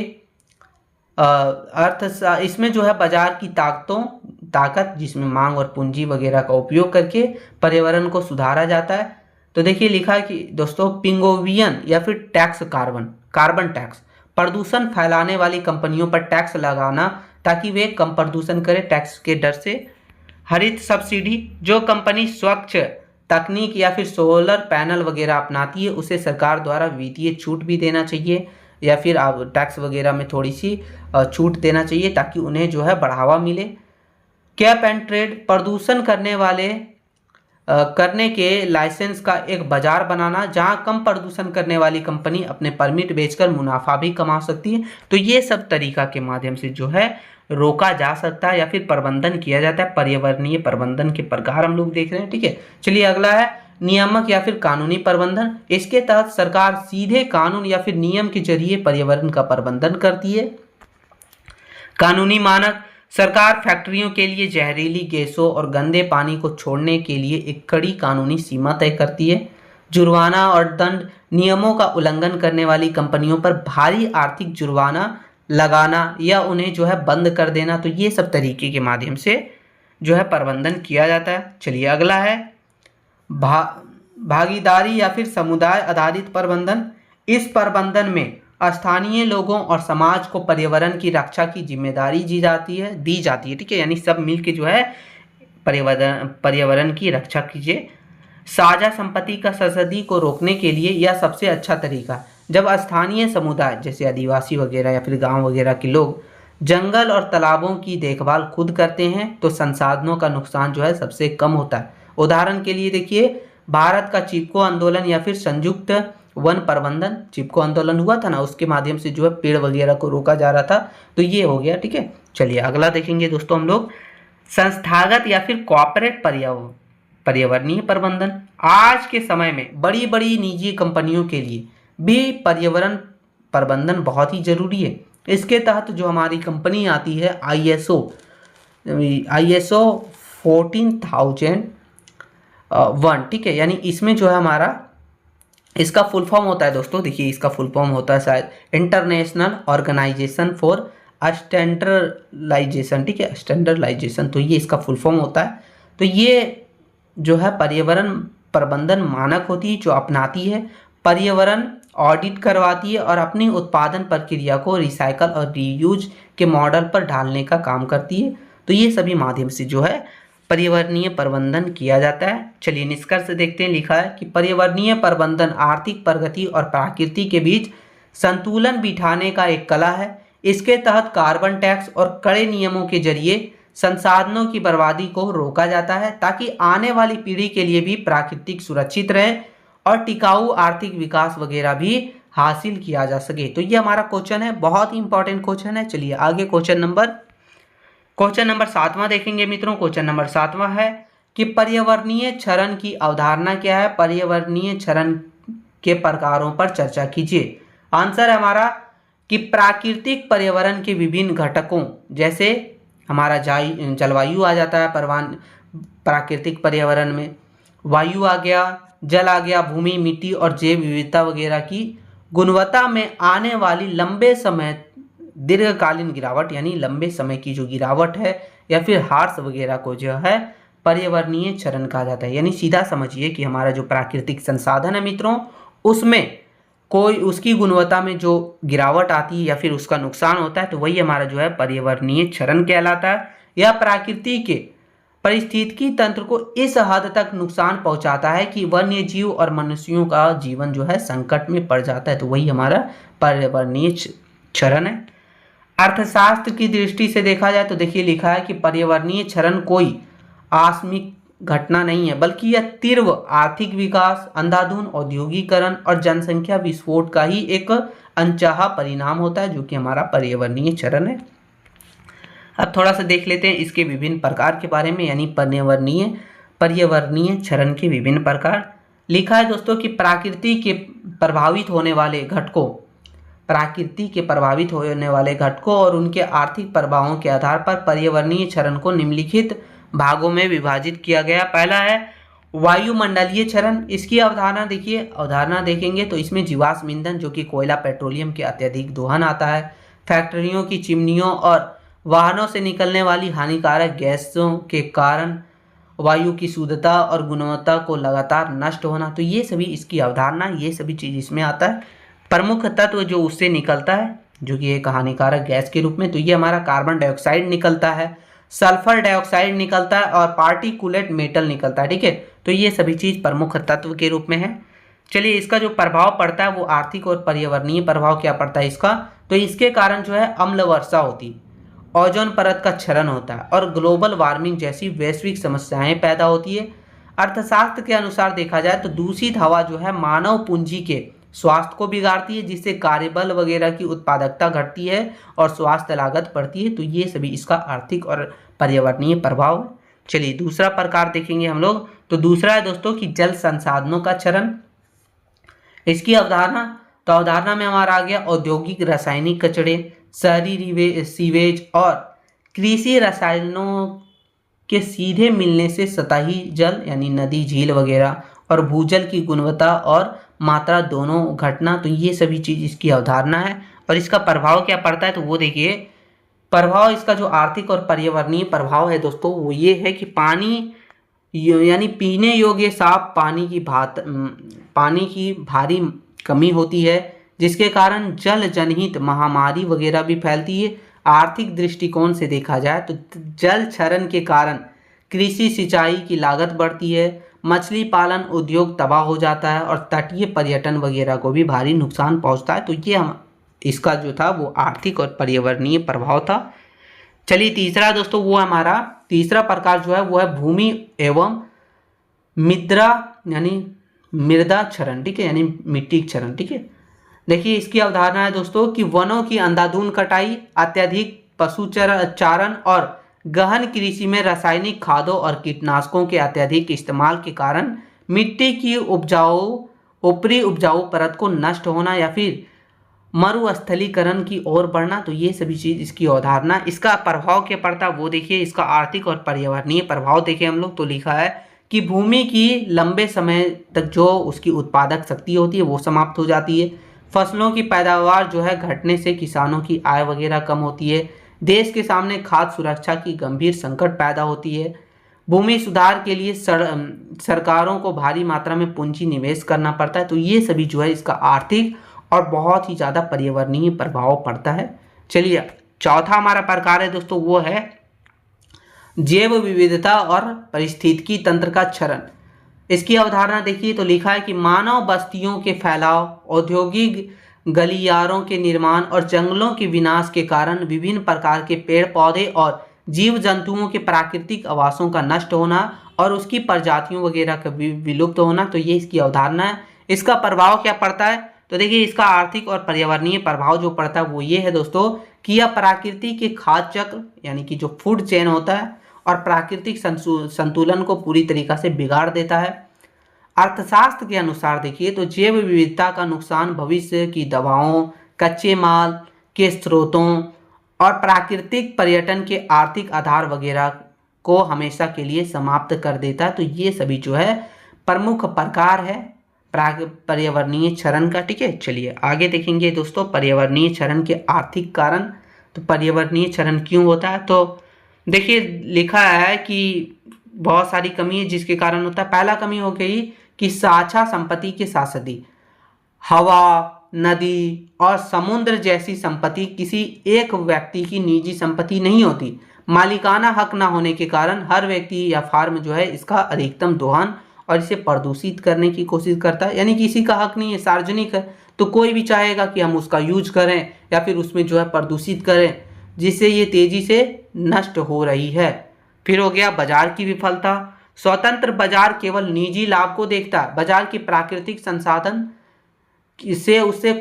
इसमें जो है बाजार की ताकत जिसमें मांग और पूंजी वगैरह का उपयोग करके पर्यावरण को सुधारा जाता है। तो देखिए लिखा है कि दोस्तों पिंगोवियन या फिर टैक्स कार्बन टैक्स, प्रदूषण फैलाने वाली कंपनियों पर टैक्स लगाना ताकि वे कम प्रदूषण करें टैक्स के डर से। हरित सब्सिडी, जो कंपनी स्वच्छ तकनीक या फिर सोलर पैनल वगैरह अपनाती है उसे सरकार द्वारा वित्तीय छूट भी देना चाहिए या फिर आप टैक्स वगैरह में थोड़ी सी छूट देना चाहिए ताकि उन्हें जो है बढ़ावा मिले। कैप एंड ट्रेड, प्रदूषण करने के लाइसेंस का एक बाजार बनाना जहां कम प्रदूषण करने वाली कंपनी अपने परमिट बेचकर मुनाफा भी कमा सकती है। तो ये सब तरीका के माध्यम से जो है रोका जा सकता है या फिर प्रबंधन किया जाता है। पर्यावरणीय प्रबंधन के प्रकार हम लोग देख रहे हैं, ठीक है। चलिए अगला है नियामक या फिर कानूनी प्रबंधन। इसके तहत सरकार सीधे कानून या फिर नियम के जरिए पर्यावरण का प्रबंधन करती है। कानूनी मानक, सरकार फैक्ट्रियों के लिए जहरीली गैसों और गंदे पानी को छोड़ने के लिए एक कड़ी कानूनी सीमा तय करती है। जुर्माना और दंड, नियमों का उल्लंघन करने वाली कंपनियों पर भारी आर्थिक जुर्माना लगाना या उन्हें जो है बंद कर देना। तो ये सब तरीके के माध्यम से जो है प्रबंधन किया जाता है। चलिए अगला है भागीदारी या फिर समुदाय आधारित प्रबंधन। इस प्रबंधन में स्थानीय लोगों और समाज को पर्यावरण की रक्षा की जिम्मेदारी दी जाती है, ठीक है। यानी सब मिलके जो है पर्यावरण की रक्षा कीजिए। साझा संपत्ति का ससदी को रोकने के लिए यह सबसे अच्छा तरीका, जब स्थानीय समुदाय जैसे आदिवासी वगैरह या फिर गांव वगैरह के लोग जंगल और तालाबों की देखभाल खुद करते हैं तो संसाधनों का नुकसान जो है सबसे कम होता है। उदाहरण के लिए देखिए भारत का चिपको आंदोलन या फिर संयुक्त वन प्रबंधन, चिपको आंदोलन हुआ था ना, उसके माध्यम से जो है पेड़ वगैरह को रोका जा रहा था। तो ये हो गया, ठीक है। चलिए अगला देखेंगे दोस्तों हम लोग संस्थागत या फिर कॉर्पोरेट पर्यावरणीय प्रबंधन। आज के समय में बड़ी बड़ी निजी कंपनियों के लिए भी पर्यावरण प्रबंधन बहुत ही जरूरी है। इसके तहत जो हमारी कंपनी आती है ISO 14001, ठीक है। यानी इसमें जो है हमारा इसका फुल फॉर्म होता है दोस्तों, देखिए इसका फुल फॉर्म होता है शायद इंटरनेशनल ऑर्गेनाइजेशन फॉर स्टैंडर्डाइजेशन, ठीक है, स्टैंडर्डाइजेशन। तो ये इसका फुल फॉर्म होता है। तो ये जो है पर्यावरण प्रबंधन मानक होती है जो अपनाती है, पर्यावरण ऑडिट करवाती है और अपनी उत्पादन प्रक्रिया को रिसाइकल और रीयूज के मॉडल पर ढालने का काम करती है। तो ये सभी माध्यम से जो है पर्यावरणीय प्रबंधन किया जाता है। चलिए निष्कर्ष देखते हैं, लिखा है कि पर्यावरणीय प्रबंधन आर्थिक प्रगति और प्रकृति के बीच संतुलन बिठाने का एक कला है। इसके तहत कार्बन टैक्स और कड़े नियमों के जरिए संसाधनों की बर्बादी को रोका जाता है ताकि आने वाली पीढ़ी के लिए भी प्राकृतिक सुरक्षित रहे और टिकाऊ आर्थिक विकास वगैरह भी हासिल किया जा सके। तो ये हमारा क्वेश्चन है, बहुत ही इंपॉर्टेंट क्वेश्चन है। चलिए आगे क्वेश्चन नंबर 7वां देखेंगे मित्रों। क्वेश्चन नंबर 7वां है कि पर्यावरणीय क्षरण की अवधारणा क्या है। पर्यावरणीय क्षरण के प्रकारों पर चर्चा कीजिए। आंसर है हमारा कि प्राकृतिक पर्यावरण के विभिन्न घटकों जैसे हमारा जलवायु आ जाता है प्राकृतिक पर्यावरण में, वायु आ गया, जल आ गया, भूमि, मिट्टी और जैव विविधता वगैरह की गुणवत्ता में आने वाली लंबे समय दीर्घकालीन गिरावट, यानी लंबे समय की जो गिरावट है या फिर हार्स वगैरह को जो है पर्यावरणीय क्षरण कहा जाता है। यानी सीधा समझिए कि हमारा जो प्राकृतिक संसाधन है मित्रों उसमें कोई उसकी गुणवत्ता में जो गिरावट आती है या फिर उसका नुकसान होता है तो वही हमारा जो है पर्यावरणीय क्षरण कहलाता है। यह प्रकृति के पारिस्थितिकी तंत्र को इस हद तक नुकसान पहुंचाता है कि वन्य जीव और मनुष्यों का जीवन जो है संकट में पड़ जाता है। तो वही हमारा पर्यावरणीय क्षरण है। अर्थशास्त्र की दृष्टि से देखा जाए तो देखिए लिखा है कि पर्यावरणीय क्षरण कोई आकस्मिक घटना नहीं है, बल्कि यह तीव्र आर्थिक विकास, अंधाधुंध औद्योगिकरण और जनसंख्या विस्फोट का ही एक अनचाहा परिणाम होता है, जो कि हमारा पर्यावरणीय क्षरण है। अब थोड़ा सा देख लेते हैं इसके विभिन्न प्रकार के बारे में, यानी पर्यावरणीय क्षरण के विभिन्न प्रकार। लिखा है दोस्तों कि प्रकृति के प्रभावित होने वाले घटकों और उनके आर्थिक प्रभावों के आधार पर पर्यावरणीय क्षरण को निम्नलिखित भागों में विभाजित किया गया। पहला है वायुमंडलीय क्षरण। इसकी अवधारणा देखिए, अवधारणा देखेंगे तो इसमें जीवाश्म ईंधन जो कि कोयला, पेट्रोलियम के अत्यधिक दोहन आता है, फैक्ट्रियों की चिमनियों और वाहनों से निकलने वाली हानिकारक गैसों के कारण वायु की शुद्धता और गुणवत्ता को लगातार नष्ट होना, तो ये सभी इसकी अवधारणा, ये सभी चीज़ इसमें आता है। प्रमुख तत्व जो उससे निकलता है, जो कि एक हानिकारक गैस के रूप में, तो ये हमारा कार्बन डाइऑक्साइड निकलता है, सल्फर डाइऑक्साइड निकलता है और पार्टिकुलेट मेटल निकलता है। ठीक है, तो ये सभी चीज़ प्रमुख तत्व के रूप में है। चलिए, इसका जो प्रभाव पड़ता है वो आर्थिक और पर्यावरणीय प्रभाव क्या पड़ता है इसका, तो इसके कारण जो है अम्ल वर्षा होती, ओजोन परत का क्षरण होता है और ग्लोबल वार्मिंग जैसी वैश्विक समस्याएं पैदा होती है। अर्थशास्त्र के अनुसार देखा जाए तो दूषित हवा जो है मानव पूंजी के स्वास्थ्य को बिगाड़ती है, जिससे कार्यबल वगैरह की उत्पादकता घटती है और स्वास्थ्य लागत बढ़ती है। तो ये सभी इसका आर्थिक और पर्यावरणीय प्रभाव है। चलिए, दूसरा प्रकार देखेंगे हम लोग, तो दूसरा है दोस्तों कि जल संसाधनों का क्षरण। इसकी अवधारणा, तो अवधारणा में हमारा आ गया औद्योगिक रासायनिक कचरे, शहरी सीवेज और कृषि रसायनों के सीधे मिलने से सतही जल यानी नदी, झील वगैरह और भूजल की गुणवत्ता और मात्रा दोनों घटना, तो ये सभी चीज़ इसकी अवधारणा है। और इसका प्रभाव क्या पड़ता है, तो वो देखिए, प्रभाव इसका जो आर्थिक और पर्यावरणीय प्रभाव है दोस्तों, वो ये है कि पानी यानी पीने योग्य साफ पानी की भारी कमी होती है, जिसके कारण जल जनहित महामारी वगैरह भी फैलती है। आर्थिक दृष्टिकोण से देखा जाए तो जल क्षरण के कारण कृषि सिंचाई की लागत बढ़ती है, मछली पालन उद्योग तबाह हो जाता है और तटीय पर्यटन वगैरह को भी भारी नुकसान पहुंचता है। तो ये इसका जो था वो आर्थिक और पर्यावरणीय प्रभाव था। चलिए, तीसरा दोस्तों, वो हमारा तीसरा प्रकार जो है वो है भूमि एवं मृदा क्षरण। ठीक है, यानी मिट्टी क्षरण। ठीक है, देखिए इसकी अवधारणा है दोस्तों कि वनों की अंधाधुंध कटाई, अत्यधिक पशु चारण और गहन कृषि में रासायनिक खादों और कीटनाशकों के अत्यधिक इस्तेमाल के कारण मिट्टी की ऊपरी उपजाऊ परत को नष्ट होना या फिर मरुस्थलीकरण की ओर बढ़ना, तो ये सभी चीज़ इसकी अवधारणा। इसका प्रभाव क्या पड़ता है वो देखिए, इसका आर्थिक और पर्यावरणीय प्रभाव देखें हम लोग, तो लिखा है कि भूमि की लंबे समय तक जो उसकी उत्पादक शक्ति होती है वो समाप्त हो जाती है, फसलों की पैदावार जो है घटने से किसानों की आय वगैरह कम होती है, देश के सामने खाद्य सुरक्षा की गंभीर संकट पैदा होती है, भूमि सुधार के लिए सरकारों को भारी मात्रा में पूंजी निवेश करना पड़ता है। तो ये सभी जो है इसका आर्थिक और बहुत ही ज़्यादा पर्यावरणीय प्रभाव पड़ता है। चलिए, चौथा हमारा प्रकार है दोस्तों, वो है जैव विविधता और पारिस्थितिकी तंत्र का क्षरण। इसकी अवधारणा देखिए, तो लिखा है कि मानव बस्तियों के फैलाव, औद्योगिक गलियारों के निर्माण और जंगलों के विनाश के कारण विभिन्न प्रकार के पेड़ पौधे और जीव जंतुओं के प्राकृतिक आवासों का नष्ट होना और उसकी प्रजातियों वगैरह का विलुप्त होना, तो ये इसकी अवधारणा है। इसका प्रभाव क्या पड़ता है, तो देखिए इसका आर्थिक और पर्यावरणीय प्रभाव जो पड़ता है वो ये है दोस्तों कि यह प्रकृति के खाद्य चक्र यानी कि जो फूड चेन होता है और प्राकृतिक संतुलन को पूरी तरीक़ा से बिगाड़ देता है। अर्थशास्त्र के अनुसार देखिए तो जैव विविधता का नुकसान भविष्य की दवाओं, कच्चे माल के स्रोतों और प्राकृतिक पर्यटन के आर्थिक आधार वगैरह को हमेशा के लिए समाप्त कर देता है। तो ये सभी जो है प्रमुख प्रकार है पर्यावरणीय क्षरण का। ठीक है, चलिए आगे देखेंगे दोस्तों पर्यावरणीय क्षरण के आर्थिक कारण। तो पर्यावरणीय क्षरण क्यों होता है, तो देखिए लिखा है कि बहुत सारी कमी है जिसके कारण होता है। पहला कमी हो गई कि साझा संपत्ति के साथ हवा, नदी और समुद्र जैसी संपत्ति किसी एक व्यक्ति की निजी संपत्ति नहीं होती। मालिकाना हक ना होने के कारण हर व्यक्ति या फार्म जो है इसका अधिकतम दोहन और इसे प्रदूषित करने की कोशिश करता है। यानी किसी का हक नहीं है, सार्वजनिक है, तो कोई भी चाहेगा कि हम उसका यूज करें या फिर उसमें जो है प्रदूषित करें। जिससे ये तेजी से नष्ट हो रही है। फिर हो गया बाजार की विफलता। स्वतंत्र बाजार केवल निजी लाभ को देखता है। बाजार की प्राकृतिक संसाधन से उससे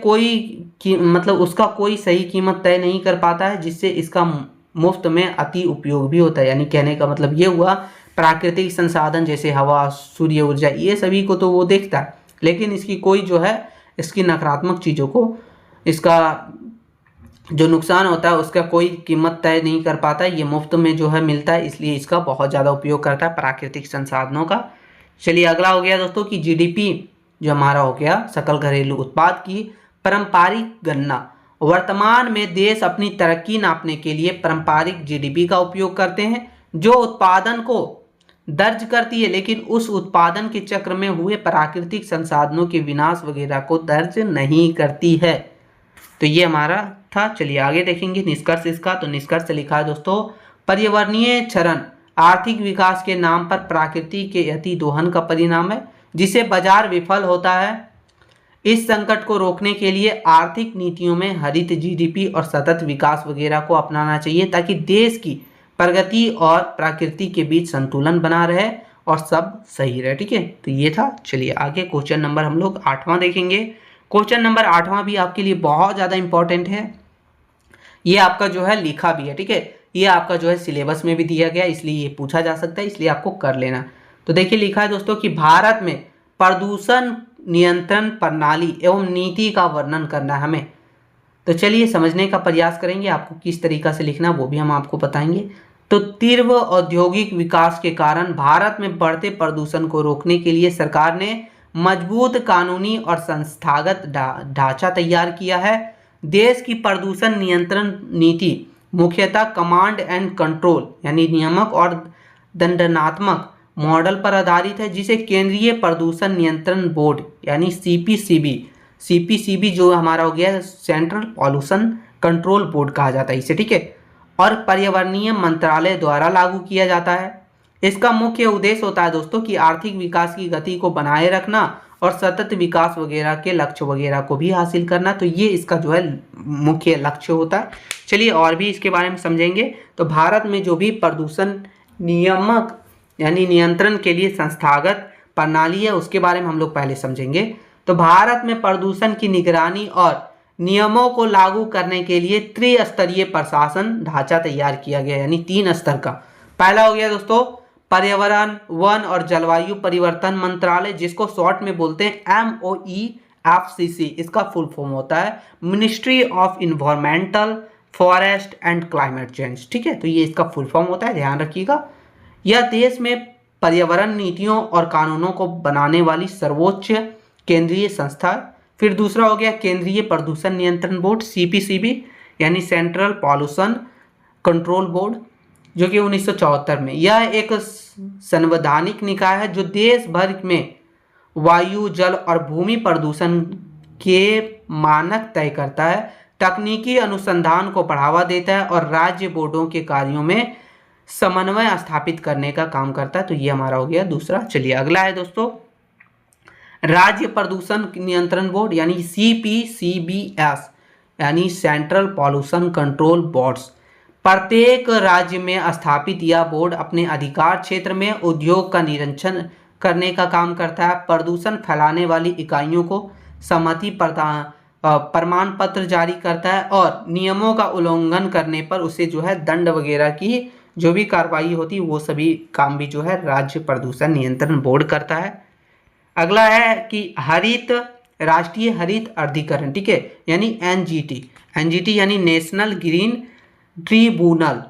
मतलब उसका कोई सही कीमत तय नहीं कर पाता है, जिससे इसका मुफ्त में अति उपयोग भी होता है। यानी कहने का मतलब ये हुआ, प्राकृतिक संसाधन जैसे हवा, सूर्य ऊर्जा, ये सभी को तो वो देखता है, लेकिन इसकी कोई जो है इसकी नकारात्मक चीज़ों को, इसका जो नुकसान होता है उसका कोई कीमत तय नहीं कर पाता है। ये मुफ्त में जो है मिलता है, इसलिए इसका बहुत ज़्यादा उपयोग करता है प्राकृतिक संसाधनों का। चलिए अगला हो गया दोस्तों कि जीडीपी जो हमारा हो गया सकल घरेलू उत्पाद की पारंपरिक गणना। वर्तमान में देश अपनी तरक्की नापने के लिए पारंपरिक जीडीपी का उपयोग करते हैं, जो उत्पादन को दर्ज करती है, लेकिन उस उत्पादन के चक्र में हुए प्राकृतिक संसाधनों के विनाश वगैरह को दर्ज नहीं करती है। तो ये हमारा था। चलिए आगे देखेंगे निष्कर्ष इसका। तो निष्कर्ष लिखा है दोस्तों, पर्यावरणीय क्षरण आर्थिक विकास के नाम पर प्रकृति के अति दोहन का परिणाम है, जिसे बाजार विफल होता है। इस संकट को रोकने के लिए आर्थिक नीतियों में हरित जीडीपी और सतत विकास वगैरह को अपनाना चाहिए, ताकि देश की प्रगति और प्रकृति के बीच संतुलन बना रहे और सब सही रहे। ठीक है, तो ये था। चलिए आगे क्वेश्चन नंबर हम लोग 8वां देखेंगे। क्वेश्चन नंबर 8वां भी आपके लिए बहुत ज़्यादा इंपॉर्टेंट है। ये आपका जो है लिखा भी है। ठीक है, ये आपका जो है सिलेबस में भी दिया गया, इसलिए ये पूछा जा सकता है, इसलिए आपको कर लेना। तो देखिए लिखा है दोस्तों कि भारत में प्रदूषण नियंत्रण प्रणाली एवं नीति का वर्णन करना है हमें। तो चलिए समझने का प्रयास करेंगे, आपको किस तरीका से लिखना वो भी हम आपको बताएंगे। तो तीव्र औद्योगिक विकास के कारण भारत में बढ़ते प्रदूषण को रोकने के लिए सरकार ने मजबूत कानूनी और संस्थागत ढांचा तैयार किया है। देश की प्रदूषण नियंत्रण नीति मुख्यतः कमांड एंड कंट्रोल यानी नियामक और दंडात्मक मॉडल पर आधारित है, जिसे केंद्रीय प्रदूषण नियंत्रण बोर्ड यानी सीपीसीबी जो हमारा हो गया सेंट्रल पॉल्यूशन कंट्रोल बोर्ड कहा जाता है इसे। ठीक है, और पर्यावरणीय मंत्रालय द्वारा लागू किया जाता है। इसका मुख्य उद्देश्य होता है दोस्तों कि आर्थिक विकास की गति को बनाए रखना और सतत विकास वगैरह के लक्ष्य वगैरह को भी हासिल करना। तो ये इसका जो है मुख्य लक्ष्य होता है। चलिए और भी इसके बारे में समझेंगे। तो भारत में जो भी प्रदूषण नियामक यानी नियंत्रण के लिए संस्थागत प्रणाली है उसके बारे में हम लोग पहले समझेंगे। तो भारत में प्रदूषण की निगरानी और नियमों को लागू करने के लिए त्रिस्तरीय प्रशासन ढांचा तैयार किया गया, यानी 3 स्तर का। पहला हो गया दोस्तों पर्यावरण, वन और जलवायु परिवर्तन मंत्रालय, जिसको शॉर्ट में बोलते हैं MOEFCC। इसका फुल फॉर्म होता है ministry of environmental, forest and climate change. ठीक है, तो ये इसका फुल फॉर्म होता है, ध्यान रखिएगा। यह देश में पर्यावरण नीतियों और कानूनों को बनाने वाली सर्वोच्च केंद्रीय संस्था है। फिर दूसरा हो गया केंद्रीय प्रदूषण नियंत्रण बोर्ड CPCB यानी सेंट्रल पॉल्यूशन कंट्रोल बोर्ड, जो कि 1974 में। यह एक संवैधानिक निकाय है जो देश भर में वायु, जल और भूमि प्रदूषण के मानक तय करता है, तकनीकी अनुसंधान को बढ़ावा देता है और राज्य बोर्डों के कार्यों में समन्वय स्थापित करने का काम करता है। तो ये हमारा हो गया दूसरा। चलिए अगला है दोस्तों राज्य प्रदूषण नियंत्रण बोर्ड यानी CPCBS यानी सेंट्रल पॉल्यूशन कंट्रोल बोर्ड्स। प्रत्येक राज्य में स्थापित यह बोर्ड अपने अधिकार क्षेत्र में उद्योग का निरीक्षण करने का काम करता है, प्रदूषण फैलाने वाली इकाइयों को सहमति प्रमाण पत्र जारी करता है और नियमों का उल्लंघन करने पर उसे जो है दंड वगैरह की जो भी कार्रवाई होती है वो सभी काम भी जो है राज्य प्रदूषण नियंत्रण बोर्ड करता है। अगला है कि राष्ट्रीय हरित अधिकरण। ठीक है, यानी NGT यानी नेशनल ग्रीन ट्रिब्यूनल,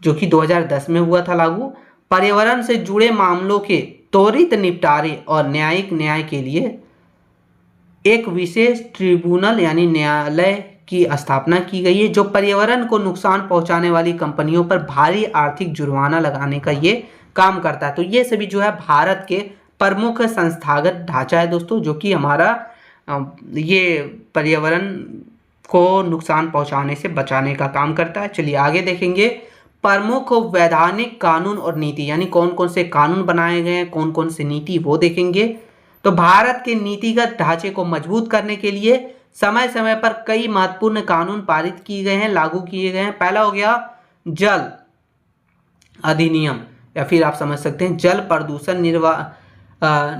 जो कि 2010 में हुआ था लागू। पर्यावरण से जुड़े मामलों के त्वरित निपटारे और न्यायिक न्याय के लिए एक विशेष ट्रिब्यूनल यानी न्यायालय की स्थापना की गई है, जो पर्यावरण को नुकसान पहुंचाने वाली कंपनियों पर भारी आर्थिक जुर्माना लगाने का ये काम करता है। तो ये सभी जो है भारत के प्रमुख संस्थागत ढांचा है दोस्तों, जो कि हमारा ये पर्यावरण को नुकसान पहुंचाने से बचाने का काम करता है। चलिए आगे देखेंगे प्रमुख वैधानिक कानून और नीति, यानी कौन कौन से कानून बनाए गए हैं, कौन कौन से नीति, वो देखेंगे। तो भारत के नीतिगत ढांचे को मजबूत करने के लिए समय समय पर कई महत्वपूर्ण कानून पारित किए गए हैं, लागू किए गए हैं। पहला हो गया जल अधिनियम, या फिर आप समझ सकते हैं जल प्रदूषण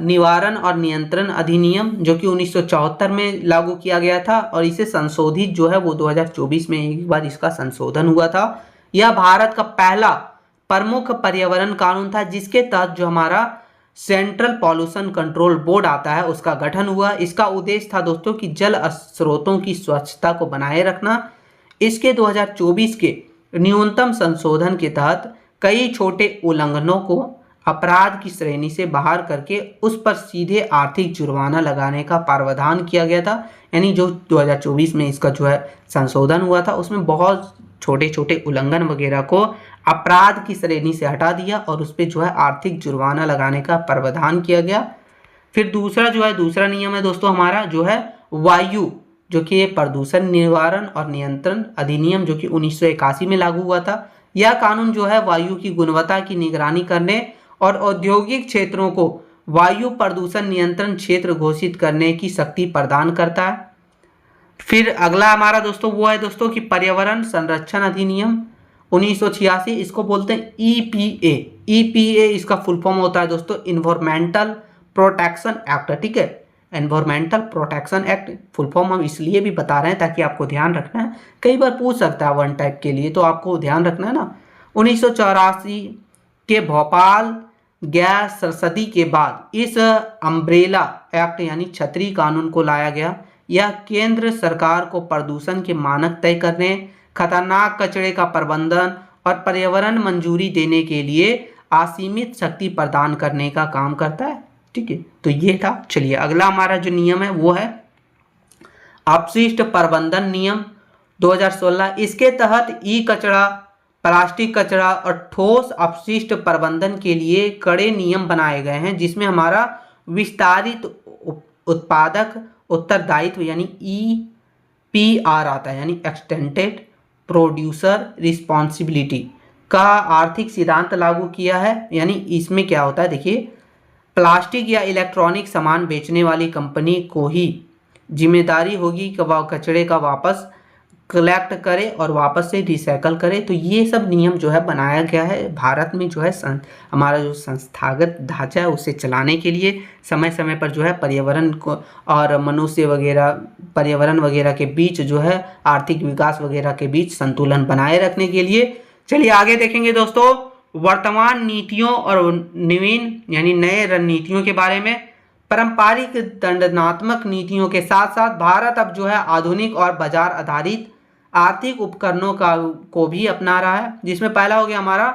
निवारण और नियंत्रण अधिनियम, जो कि 1974 में लागू किया गया था, और इसे संशोधित जो है वो 2024 में एक बार इसका संशोधन हुआ था। यह भारत का पहला प्रमुख पर्यावरण कानून था, जिसके तहत जो हमारा सेंट्रल पॉल्यूशन कंट्रोल बोर्ड आता है उसका गठन हुआ। इसका उद्देश्य था दोस्तों कि जल स्रोतों की स्वच्छता को बनाए रखना। इसके 2024 के न्यूनतम संशोधन के तहत कई छोटे उल्लंघनों को अपराध की श्रेणी से बाहर करके उस पर सीधे आर्थिक जुर्माना लगाने का प्रावधान किया गया था। यानी जो 2024 में इसका जो है संशोधन हुआ था, उसमें बहुत छोटे छोटे उल्लंघन वगैरह को अपराध की श्रेणी से हटा दिया और उस पर जो है आर्थिक जुर्माना लगाने का प्रावधान किया गया। फिर दूसरा नियम है दोस्तों हमारा जो है वायु, जो कि प्रदूषण निवारण और नियंत्रण अधिनियम, जो कि 1981 में लागू हुआ था। यह कानून जो है वायु की गुणवत्ता की निगरानी करने और औद्योगिक क्षेत्रों को वायु प्रदूषण नियंत्रण क्षेत्र घोषित करने की शक्ति प्रदान करता है। फिर अगला हमारा दोस्तों वो है दोस्तों कि पर्यावरण संरक्षण अधिनियम 1986, इसको बोलते हैं ईपीए। ईपीए इसका फुल फॉर्म होता है दोस्तों इन्वायरमेंटल प्रोटेक्शन एक्ट। ठीक है, environmental protection act full form हम इसलिए भी बता रहे हैं ताकि आपको ध्यान रखना है, कई बार पूछ सकता है वन टाइप के लिए, तो आपको ध्यान रखना है ना। 1984 के भोपाल गैस संसदी के बाद इस अम्ब्रेला एक्ट यानी छतरी कानून को लाया गया। यह केंद्र सरकार को प्रदूषण के मानक तय करने, खतरनाक कचरे का प्रबंधन और पर्यावरण मंजूरी देने के लिए असीमित शक्ति प्रदान करने का काम करता है। ठीक है, तो ये था। चलिए अगला हमारा जो नियम है वो है अपशिष्ट प्रबंधन नियम 2016। इसके तहत ई कचरा, प्लास्टिक कचरा और ठोस अपशिष्ट प्रबंधन के लिए कड़े नियम बनाए गए हैं, जिसमें हमारा विस्तारित उत्पादक उत्तरदायित्व यानी EPR आता है, यानी एक्सटेंडेड प्रोड्यूसर रिस्पॉन्सिबिलिटी का आर्थिक सिद्धांत लागू किया है। यानी इसमें क्या होता है देखिए, प्लास्टिक या इलेक्ट्रॉनिक सामान बेचने वाली कंपनी को ही जिम्मेदारी होगी कि वह कचरे का वापस कलेक्ट करे और वापस से रिसाइकल करे। तो ये सब नियम जो है बनाया गया है भारत में जो है हमारा जो संस्थागत ढांचा है उसे चलाने के लिए, समय समय पर जो है पर्यावरण को और मनुष्य वगैरह पर्यावरण वगैरह के बीच जो है आर्थिक विकास वगैरह के बीच संतुलन बनाए रखने के लिए। चलिए आगे देखेंगे दोस्तों वर्तमान नीतियों और नवीन यानी नए रणनीतियों के बारे में। पारंपरिक दंडात्मक नीतियों के साथ साथ भारत अब जो है आधुनिक और बाजार आधारित आर्थिक उपकरणों को भी अपना रहा है, जिसमें पहला हो गया हमारा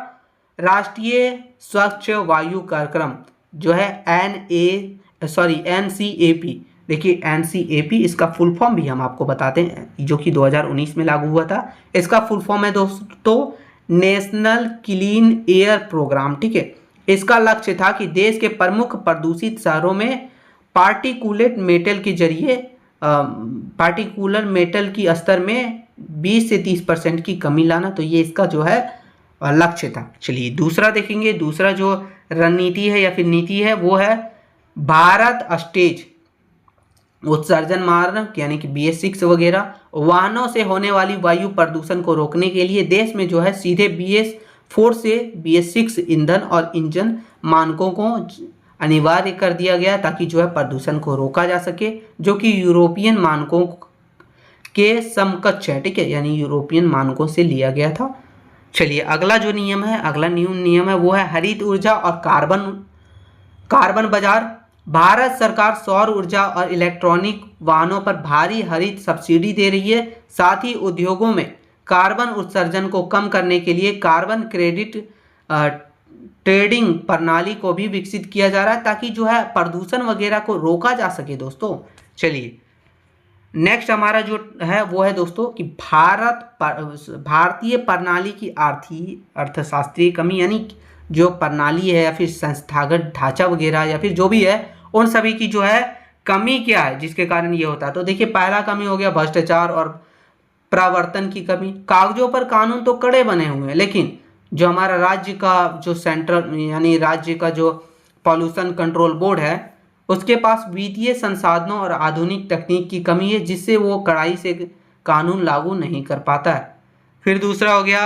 राष्ट्रीय स्वच्छ वायु कार्यक्रम जो है NCAP। देखिए NCAP इसका फुल फॉर्म भी हम आपको बताते हैं, जो कि 2019 में लागू हुआ था। इसका फुल फॉर्म है दोस्तों नेशनल क्लीन एयर प्रोग्राम। ठीक है, इसका लक्ष्य था कि देश के प्रमुख प्रदूषित शहरों में पार्टिकुलेट मेटल के जरिए पार्टिकुलर मेटल की स्तर में 20 से 30% की कमी लाना। तो ये इसका जो है लक्ष्य था। चलिए दूसरा देखेंगे, दूसरा जो रणनीति है या फिर नीति है वो है भारत स्टेज उत्सर्जन मानक यानी कि BS6 वगैरह। वाहनों से होने वाली वायु प्रदूषण को रोकने के लिए देश में जो है सीधे BS4 से BS6 ईंधन और इंजन मानकों को अनिवार्य कर दिया गया ताकि जो है प्रदूषण को रोका जा सके, जो कि यूरोपियन मानकों के समकक्ष है। ठीक है, यानी यूरोपियन मानकों से लिया गया था। चलिए अगला जो नियम है, अगला नियम है वो है हरित ऊर्जा और कार्बन बाजार। भारत सरकार सौर ऊर्जा और इलेक्ट्रॉनिक वाहनों पर भारी हरित सब्सिडी दे रही है। साथ ही उद्योगों में कार्बन उत्सर्जन को कम करने के लिए कार्बन क्रेडिट ट्रेडिंग प्रणाली को भी विकसित किया जा रहा है ताकि जो है प्रदूषण वगैरह को रोका जा सके दोस्तों। चलिए नेक्स्ट हमारा जो है वो है दोस्तों कि भारतीय प्रणाली की अर्थशास्त्रीय कमी, यानी जो प्रणाली है या फिर संस्थागत ढांचा वगैरह या फिर जो भी है उन सभी की जो है कमी क्या है जिसके कारण ये होता है। तो देखिए पहला कमी हो गया भ्रष्टाचार और प्रवर्तन की कमी। कागजों पर कानून तो कड़े बने हुए हैं, लेकिन जो हमारा राज्य का जो सेंट्रल यानी राज्य का जो पॉल्यूशन कंट्रोल बोर्ड है उसके पास वित्तीय संसाधनों और आधुनिक तकनीक की कमी है, जिससे वो कड़ाई से कानून लागू नहीं कर पाता है। फिर दूसरा हो गया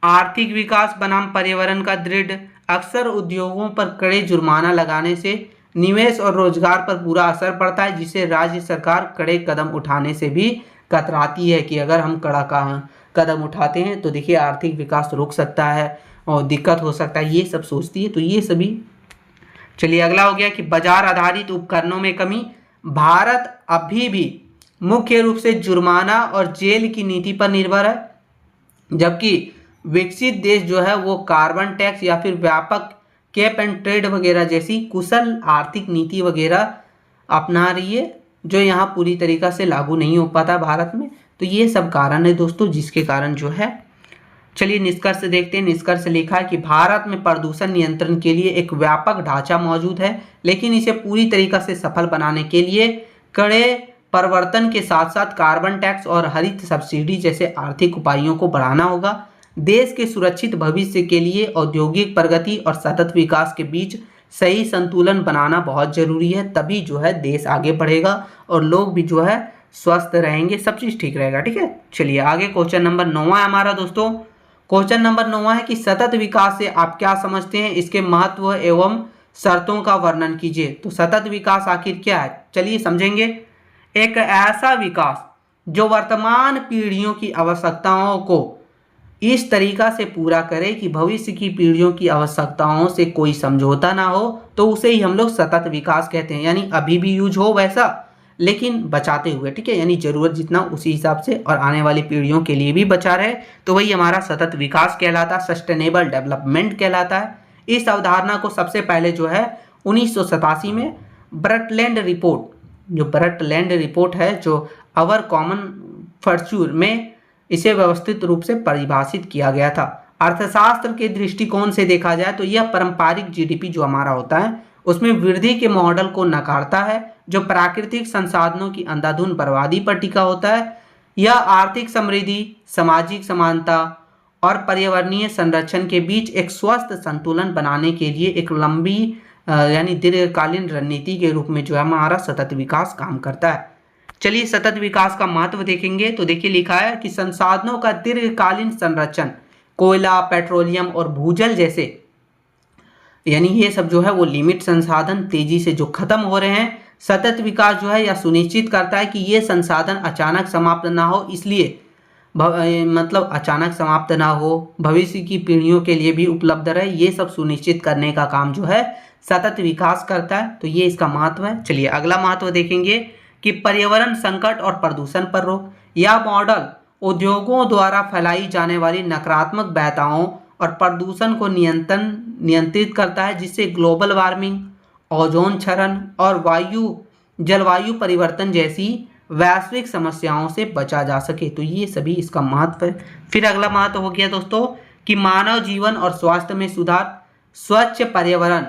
आर्थिक विकास बनाम पर्यावरण का दृढ़। अक्सर उद्योगों पर कड़े जुर्माना लगाने से निवेश और रोजगार पर बुरा असर पड़ता है, जिससे राज्य सरकार कड़े कदम उठाने से भी कतराती है कि अगर हम कड़ा कदम उठाते हैं तो देखिए आर्थिक विकास रुक सकता है और दिक्कत हो सकता है, ये सब सोचती है। तो ये सभी। चलिए अगला हो गया कि बाजार आधारित उपकरणों में कमी। भारत अभी भी मुख्य रूप से जुर्माना और जेल की नीति पर निर्भर है, जबकि विकसित देश जो है वो कार्बन टैक्स या फिर व्यापक कैप एंड ट्रेड वगैरह जैसी कुशल आर्थिक नीति वगैरह अपना रही है, जो यहाँ पूरी तरीका से लागू नहीं हो पाता भारत में। तो ये सब कारण है दोस्तों, जिसके कारण जो है। चलिए निष्कर्ष देखते हैं। निष्कर्ष लिखा है कि भारत में प्रदूषण नियंत्रण के लिए एक व्यापक ढांचा मौजूद है, लेकिन इसे पूरी तरीका से सफल बनाने के लिए कड़े परिवर्तन के साथ साथ कार्बन टैक्स और हरित सब्सिडी जैसे आर्थिक उपायों को बढ़ाना होगा। देश के सुरक्षित भविष्य के लिए औद्योगिक प्रगति और सतत विकास के बीच सही संतुलन बनाना बहुत जरूरी है, तभी जो है देश आगे बढ़ेगा और लोग भी जो है स्वस्थ रहेंगे, सब चीज़ ठीक रहेगा। ठीक है, चलिए आगे क्वेश्चन नंबर 9 है हमारा दोस्तों। क्वेश्चन नंबर 9 है कि सतत विकास से आप क्या समझते हैं, इसके महत्व एवं शर्तों का वर्णन कीजिए। तो सतत विकास आखिर क्या है, चलिए समझेंगे। एक ऐसा विकास जो वर्तमान पीढ़ियों की आवश्यकताओं को इस तरीका से पूरा करे कि भविष्य की पीढ़ियों की आवश्यकताओं से कोई समझौता ना हो, तो उसे ही हम लोग सतत विकास कहते हैं। यानी अभी भी यूज हो वैसा, लेकिन बचाते हुए, ठीक है, यानी जरूरत जितना उसी हिसाब से और आने वाली पीढ़ियों के लिए भी बचा रहे, तो वही हमारा सतत विकास कहलाता है, सस्टेनेबल डेवलपमेंट कहलाता है। इस अवधारणा को सबसे पहले जो है 1987 में ब्रटलैंड रिपोर्ट, जो ब्रटलैंड रिपोर्ट है, जो अवर कॉमन फॉर्च्यून में इसे व्यवस्थित रूप से परिभाषित किया गया था। अर्थशास्त्र के दृष्टिकोण से देखा जाए तो यह पारंपरिक जीडीपी जो हमारा होता है उसमें वृद्धि के मॉडल को नकारता है, जो प्राकृतिक संसाधनों की अंधाधुंध बर्बादी पर टिका होता है। यह आर्थिक समृद्धि, सामाजिक समानता और पर्यावरणीय संरक्षण के बीच एक स्वस्थ संतुलन बनाने के लिए एक लंबी यानी दीर्घकालीन रणनीति के रूप में जो है हमारा सतत विकास काम करता है। चलिए सतत विकास का महत्व देखेंगे तो देखिए लिखा है कि संसाधनों का दीर्घकालीन संरक्षण, कोयला, पेट्रोलियम और भूजल जैसे, यानी ये सब जो है वो लिमिट संसाधन तेजी से जो खत्म हो रहे हैं, सतत विकास जो है यह सुनिश्चित करता है कि ये संसाधन अचानक समाप्त ना हो, इसलिए मतलब अचानक समाप्त ना हो, भविष्य की पीढ़ियों के लिए भी उपलब्ध रहे, ये सब सुनिश्चित करने का काम जो है सतत विकास करता है। तो ये इसका महत्व है। चलिए अगला महत्व देखेंगे कि पर्यावरण संकट और प्रदूषण पर रोक। यह मॉडल उद्योगों द्वारा फैलाई जाने वाली नकारात्मक बाधाओं और प्रदूषण को नियंत्रित करता है, जिससे ग्लोबल वार्मिंग, ओजोन क्षरण और जलवायु परिवर्तन जैसी वैश्विक समस्याओं से बचा जा सके। तो ये सभी इसका महत्व है। फिर अगला महत्व हो गया दोस्तों कि मानव जीवन और स्वास्थ्य में सुधार। स्वच्छ पर्यावरण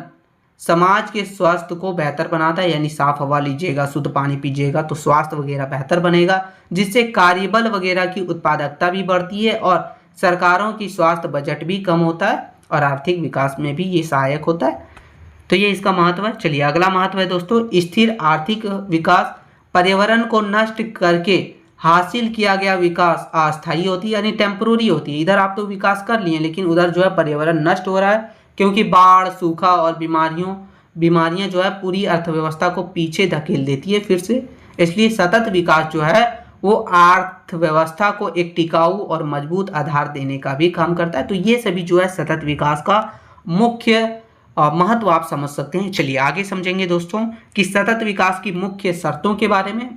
समाज के स्वास्थ्य को बेहतर बनाता है, यानी साफ हवा लीजिएगा, शुद्ध पानी पीजिएगा तो स्वास्थ्य वगैरह बेहतर बनेगा, जिससे कार्यबल वगैरह की उत्पादकता भी बढ़ती है और सरकारों की स्वास्थ्य बजट भी कम होता है और आर्थिक विकास में भी ये सहायक होता है। तो ये इसका महत्व है। चलिए अगला महत्व है दोस्तों स्थिर आर्थिक विकास। पर्यावरण को नष्ट करके हासिल किया गया विकास अस्थायी होती है, यानी टेम्पोररी होती है। इधर आप तो विकास कर लिए लेकिन उधर जो है पर्यावरण नष्ट हो रहा है, क्योंकि बाढ़, सूखा और बीमारियां जो है पूरी अर्थव्यवस्था को पीछे धकेल देती है फिर से। इसलिए सतत विकास जो है वो अर्थव्यवस्था को एक टिकाऊ और मजबूत आधार देने का भी काम करता है। तो ये सभी जो है सतत विकास का मुख्य महत्व आप समझ सकते हैं। चलिए आगे समझेंगे दोस्तों कि सतत विकास की मुख्य शर्तों के बारे में।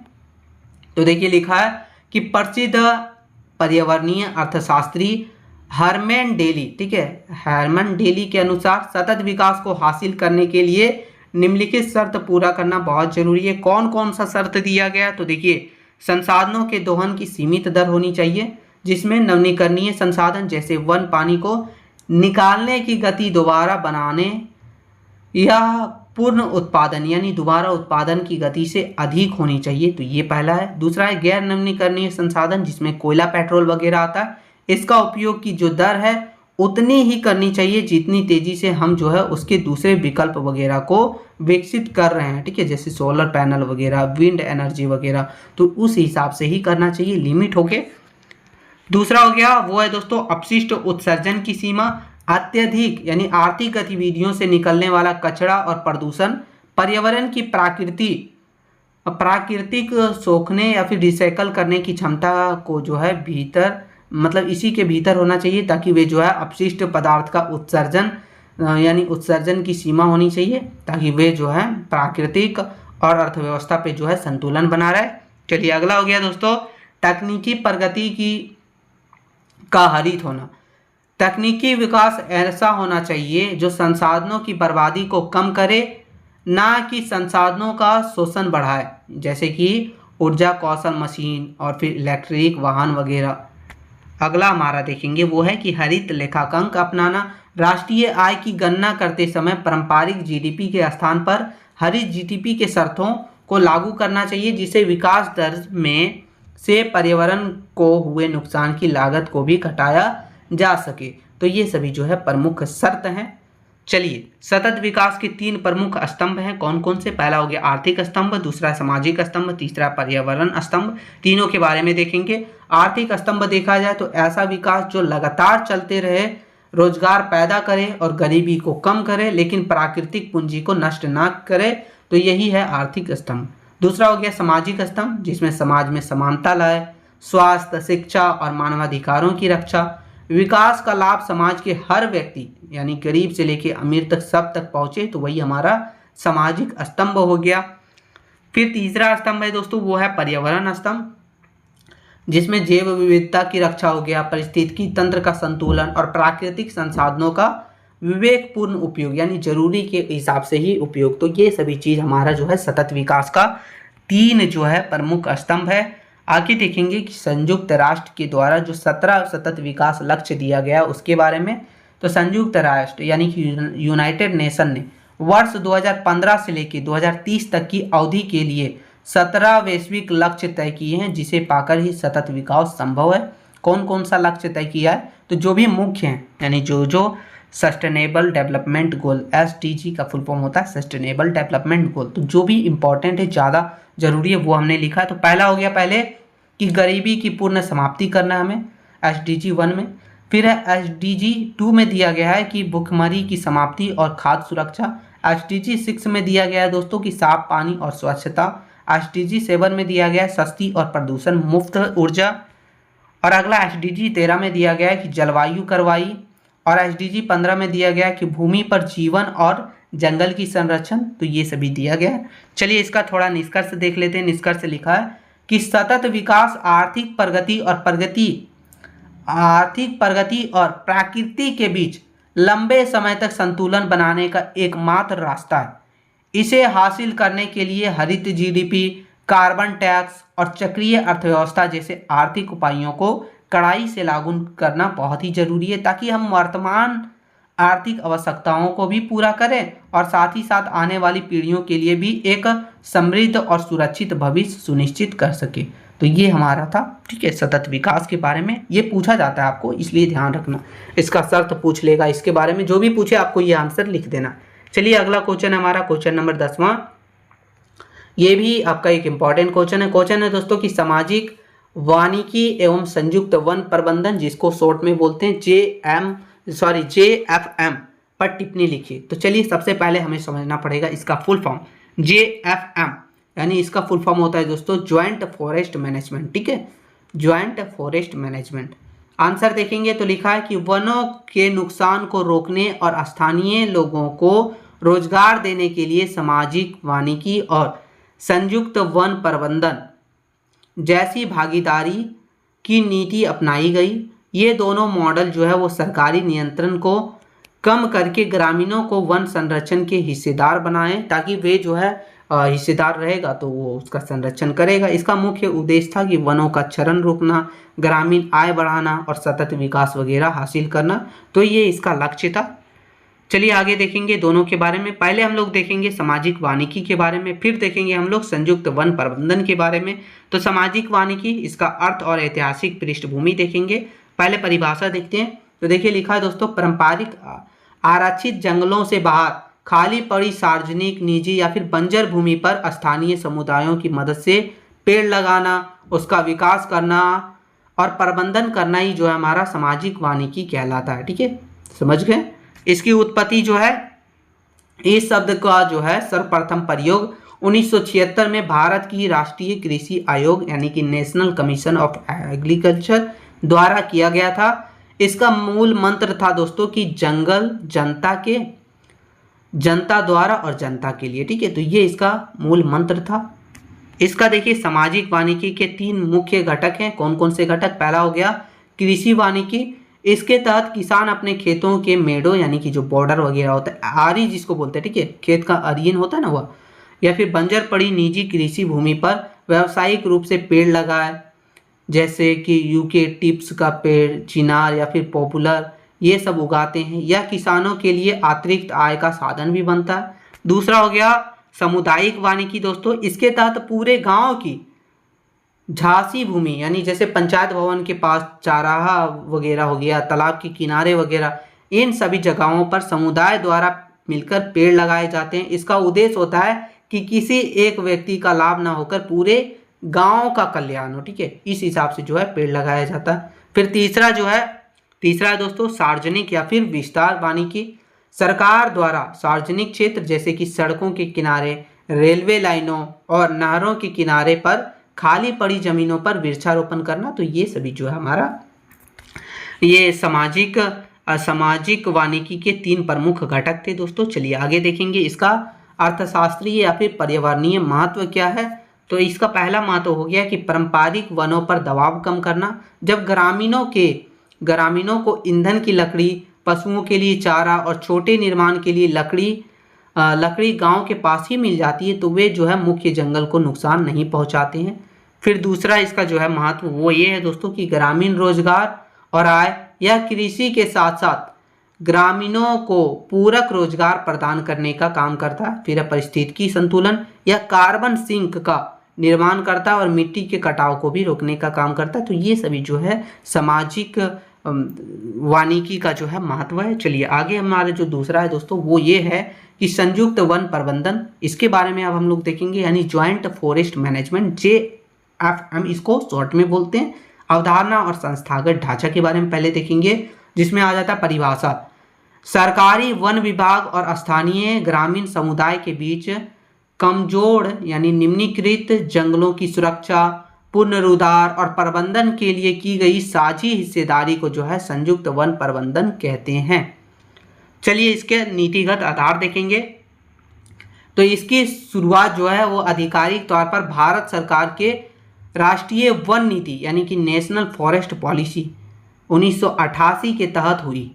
तो देखिए लिखा है कि प्रसिद्ध पर्यावरणीय अर्थशास्त्री हरमैन डेली, ठीक है, हरमैन डेली के अनुसार सतत विकास को हासिल करने के लिए निम्नलिखित शर्त पूरा करना बहुत जरूरी है। कौन कौन सा शर्त दिया गया, तो देखिए संसाधनों के दोहन की सीमित दर होनी चाहिए, जिसमें नवीकरणीय संसाधन जैसे वन, पानी को निकालने की गति दोबारा बनाने या पूर्ण उत्पादन यानी दोबारा उत्पादन की गति से अधिक होनी चाहिए। तो ये पहला है। दूसरा है गैर नवीकरणीय संसाधन, जिसमें कोयला, पेट्रोल वगैरह आता है, इसका उपयोग की जो दर है उतनी ही करनी चाहिए जितनी तेजी से हम जो है उसके दूसरे विकल्प वगैरह को विकसित कर रहे हैं, ठीक है, जैसे सोलर पैनल वगैरह, विंड एनर्जी वगैरह, तो उस हिसाब से ही करना चाहिए, लिमिट होके। दूसरा हो गया वो है दोस्तों अपशिष्ट उत्सर्जन की सीमा। अत्यधिक यानी आर्थिक गतिविधियों से निकलने वाला कचरा और प्रदूषण पर्यावरण की प्राकृतिक सोखने या फिर रिसाइकल करने की क्षमता को जो है भीतर, मतलब इसी के भीतर होना चाहिए, ताकि वे जो है अपशिष्ट पदार्थ का उत्सर्जन यानी उत्सर्जन की सीमा होनी चाहिए, ताकि वे जो है प्राकृतिक और अर्थव्यवस्था पे जो है संतुलन बना रहे। चलिए अगला हो गया दोस्तों तकनीकी प्रगति का हरित होना। तकनीकी विकास ऐसा होना चाहिए जो संसाधनों की बर्बादी को कम करे, ना कि संसाधनों का शोषण बढ़ाए, जैसे कि ऊर्जा कौशल मशीन और फिर इलेक्ट्रिक वाहन वगैरह। अगला हमारा देखेंगे वो है कि हरित लेखांकन अपनाना। राष्ट्रीय आय की गणना करते समय पारंपरिक जीडीपी के स्थान पर हरित जीडीपी के शर्तों को लागू करना चाहिए, जिससे विकास दर में से पर्यावरण को हुए नुकसान की लागत को भी घटाया जा सके। तो ये सभी जो है प्रमुख शर्त हैं। चलिए सतत विकास के 3 प्रमुख स्तंभ हैं, कौन कौन से? पहला हो गया आर्थिक स्तंभ, दूसरा सामाजिक स्तंभ, तीसरा पर्यावरण स्तंभ। तीनों के बारे में देखेंगे। आर्थिक स्तंभ देखा जाए तो ऐसा विकास जो लगातार चलते रहे, रोजगार पैदा करे और गरीबी को कम करे, लेकिन प्राकृतिक पूंजी को नष्ट ना करे, तो यही है आर्थिक स्तंभ। दूसरा हो गया सामाजिक स्तंभ, जिसमें समाज में समानता लाए, स्वास्थ्य, शिक्षा और मानवाधिकारों की रक्षा, विकास का लाभ समाज के हर व्यक्ति यानी गरीब से लेकर अमीर तक सब तक पहुंचे, तो वही हमारा सामाजिक स्तंभ हो गया। फिर तीसरा स्तंभ है दोस्तों वो है पर्यावरण स्तंभ, जिसमें जैव विविधता की रक्षा हो गया, पारिस्थितिकी तंत्र का संतुलन और प्राकृतिक संसाधनों का विवेकपूर्ण उपयोग यानी जरूरी के हिसाब से ही उपयोग। तो ये सभी चीज हमारा जो है सतत विकास का 3 जो है प्रमुख स्तंभ है। आगे देखेंगे कि संयुक्त राष्ट्र के द्वारा जो 17 सतत विकास लक्ष्य दिया गया उसके बारे में। तो संयुक्त राष्ट्र यानी कि यूनाइटेड नेशन ने वर्ष 2015 से लेकर 2030 तक की अवधि के लिए 17 वैश्विक लक्ष्य तय किए हैं, जिसे पाकर ही सतत विकास संभव है। कौन कौन सा लक्ष्य तय किया है? तो जो भी मुख्य हैं यानी जो सस्टेनेबल डेवलपमेंट गोल, SDG का फुल फॉर्म होता है सस्टेनेबल डेवलपमेंट गोल, तो जो भी इंपॉर्टेंट है, ज़्यादा जरूरी है, वो हमने लिखा है। तो पहला हो गया पहले कि गरीबी की पूर्ण समाप्ति करना है हमें SDG 1 में। फिर है SDG 2 में दिया गया है कि भुखमरी की समाप्ति और खाद्य सुरक्षा। SDG 6 में दिया गया है दोस्तों कि साफ पानी और स्वच्छता। SDG 7 में दिया गया है सस्ती और प्रदूषण मुक्त ऊर्जा। और अगला SDG 13 में दिया गया है कि जलवायु करवाई। और SDG 15 में दिया गया है कि भूमि पर जीवन और जंगल की संरक्षण। तो ये सभी दिया गया है। चलिए इसका थोड़ा निष्कर्ष देख लेते हैं। निष्कर्ष लिखा है कि सतत विकास आर्थिक प्रगति और प्रकृति के बीच लंबे समय तक संतुलन बनाने का एकमात्र रास्ता है। इसे हासिल करने के लिए हरित जीडीपी, कार्बन टैक्स और चक्रीय अर्थव्यवस्था जैसे आर्थिक उपायों को कड़ाई से लागू करना बहुत ही जरूरी है, ताकि हम वर्तमान आर्थिक आवश्यकताओं को भी पूरा करें और साथ ही साथ आने वाली पीढ़ियों के लिए भी एक समृद्ध और सुरक्षित भविष्य सुनिश्चित कर सके। तो ये हमारा था, ठीक है, सतत विकास के बारे में। ये पूछा जाता है आपको, इसलिए ध्यान रखना। इसका शर्त पूछ लेगा, इसके बारे में जो भी पूछे आपको ये आंसर लिख देना। चलिए अगला क्वेश्चन है हमारा क्वेश्चन नंबर 10वां। ये भी आपका एक इंपॉर्टेंट क्वेश्चन है। क्वेश्चन है दोस्तों कि सामाजिक वानिकी एवं संयुक्त वन प्रबंधन, जिसको शॉर्ट में बोलते हैं JFM पर टिप्पणी लिखिए। तो चलिए सबसे पहले हमें समझना पड़ेगा इसका फुल फॉर्म। JFM यानी इसका फुल फॉर्म होता है दोस्तों ज्वाइंट फॉरेस्ट मैनेजमेंट, ठीक है, ज्वाइंट फॉरेस्ट मैनेजमेंट। आंसर देखेंगे तो लिखा है कि वनों के नुकसान को रोकने और स्थानीय लोगों को रोजगार देने के लिए सामाजिक वानिकी और संयुक्त वन प्रबंधन जैसी भागीदारी की नीति अपनाई गई। ये दोनों मॉडल जो है वो सरकारी नियंत्रण को कम करके ग्रामीणों को वन संरक्षण के हिस्सेदार बनाएं, ताकि वे जो है हिस्सेदार रहेगा तो वो उसका संरक्षण करेगा। इसका मुख्य उद्देश्य था कि वनों का क्षरण रोकना, ग्रामीण आय बढ़ाना और सतत विकास वगैरह हासिल करना। तो ये इसका लक्ष्य था। चलिए आगे देखेंगे दोनों के बारे में। पहले हम लोग देखेंगे सामाजिक वानिकी के बारे में, फिर देखेंगे हम लोग संयुक्त वन प्रबंधन के बारे में। तो सामाजिक वानिकी, इसका अर्थ और ऐतिहासिक पृष्ठभूमि देखेंगे। पहले परिभाषा देखते हैं तो देखिए लिखा है दोस्तों, पारंपरिक आरक्षित जंगलों से बाहर खाली पड़ी सार्वजनिक, निजी या फिर बंजर भूमि पर स्थानीय समुदायों की मदद से पेड़ लगाना, उसका विकास करना और प्रबंधन करना ही जो है हमारा सामाजिक वानिकी कहलाता है। ठीक है, समझ गए। इसकी उत्पत्ति जो है, इस शब्द का जो है सर्वप्रथम प्रयोग 1976 में भारत की राष्ट्रीय कृषि आयोग यानी कि नेशनल कमीशन ऑफ एग्रीकल्चर द्वारा किया गया था। इसका मूल मंत्र था दोस्तों कि जंगल जनता के, जनता द्वारा और जनता के लिए। ठीक है, तो ये इसका मूल मंत्र था। इसका देखिए सामाजिक वानिकी के 3 मुख्य घटक हैं। कौन कौन से घटक? पहला हो गया कृषि वानिकी। इसके तहत किसान अपने खेतों के मेड़ों यानी कि जो बॉर्डर वगैरह होता है, आरी जिसको बोलते हैं, ठीक है, खेत का अरियन होता है ना वह, या फिर बंजर पड़ी निजी कृषि भूमि पर व्यावसायिक रूप से पेड़ लगाए, जैसे कि यूकेलिप्टस का पेड़, चिनार या फिर पॉपुलर, ये सब उगाते हैं। यह किसानों के लिए अतिरिक्त आय का साधन भी बनता है। दूसरा हो गया सामुदायिक वानिकी दोस्तों। इसके तहत पूरे गांव की झांसी भूमि यानी जैसे पंचायत भवन के पास चाराहा वगैरह हो गया, तालाब के किनारे वगैरह, इन सभी जगहों पर समुदाय द्वारा मिलकर पेड़ लगाए जाते हैं। इसका उद्देश्य होता है कि किसी एक व्यक्ति का लाभ ना होकर पूरे गांव का कल्याण हो। ठीक है, इस हिसाब से जो है पेड़ लगाया जाता है। फिर तीसरा है दोस्तों सार्वजनिक या फिर विस्तार वानिकी। सरकार द्वारा सार्वजनिक क्षेत्र जैसे कि सड़कों के किनारे, रेलवे लाइनों और नहरों के किनारे पर खाली पड़ी जमीनों पर वृक्षारोपण करना, तो ये सभी जो है हमारा ये सामाजिक वानिकी के 3 प्रमुख घटक थे दोस्तों। चलिए आगे देखेंगे इसका अर्थशास्त्रीय या फिर पर्यावरणीय महत्व क्या है। तो इसका पहला महत्व हो गया कि पारंपरिक वनों पर दबाव कम करना। जब ग्रामीणों को ईंधन की लकड़ी, पशुओं के लिए चारा और छोटे निर्माण के लिए लकड़ी गांव के पास ही मिल जाती है, तो वे जो है मुख्य जंगल को नुकसान नहीं पहुंचाते हैं। फिर दूसरा इसका जो है महत्व वो ये है दोस्तों कि ग्रामीण रोजगार और आय या कृषि के साथ साथ ग्रामीणों को पूरक रोजगार प्रदान करने का काम करता है। फिर पारिस्थितिकी संतुलन या कार्बन सिंक का निर्माण करता है और मिट्टी के कटाव को भी रोकने का काम करता है। तो ये सभी जो है सामाजिक वानिकी का जो है महत्व है। चलिए आगे हमारा जो दूसरा है दोस्तों वो ये है कि संयुक्त वन प्रबंधन, इसके बारे में अब हम लोग देखेंगे, यानी ज्वाइंट फॉरेस्ट मैनेजमेंट, JFM इसको शॉर्ट में बोलते हैं। अवधारणा और संस्थागत ढांचा के बारे में पहले देखेंगे, जिसमें आ जाता है परिभाषा। सरकारी वन विभाग और स्थानीय ग्रामीण समुदाय के बीच कमजोर यानी निम्नीकृत जंगलों की सुरक्षा, पुनरुद्धार और प्रबंधन के लिए की गई साझी हिस्सेदारी को जो है संयुक्त वन प्रबंधन कहते हैं। चलिए इसके नीतिगत आधार देखेंगे। तो इसकी शुरुआत जो है वो आधिकारिक तौर पर भारत सरकार के राष्ट्रीय वन नीति यानी कि नेशनल फॉरेस्ट पॉलिसी 1988 के तहत हुई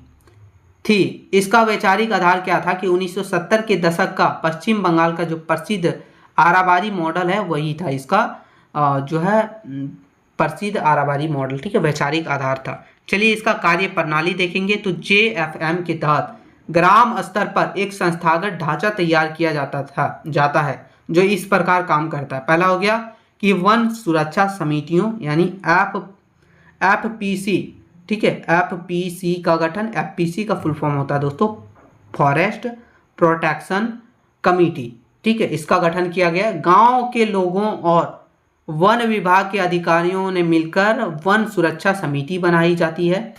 थी। इसका वैचारिक आधार क्या था कि 1970 के दशक का पश्चिम बंगाल का जो प्रसिद्ध आराबारी मॉडल है वही था इसका जो है प्रसिद्ध आराबारी मॉडल। ठीक है, वैचारिक आधार था। चलिए इसका कार्य प्रणाली देखेंगे। तो JFM के तहत ग्राम स्तर पर एक संस्थागत ढांचा तैयार किया जाता है जो इस प्रकार काम करता है। पहला हो गया कि वन सुरक्षा समितियों यानी FPC, ठीक है, FPC का गठन, FPC का फुल फॉर्म होता है दोस्तों फॉरेस्ट प्रोटेक्शन कमिटी। ठीक है, इसका गठन किया गया। गांव के लोगों और वन विभाग के अधिकारियों ने मिलकर वन सुरक्षा समिति बनाई जाती है।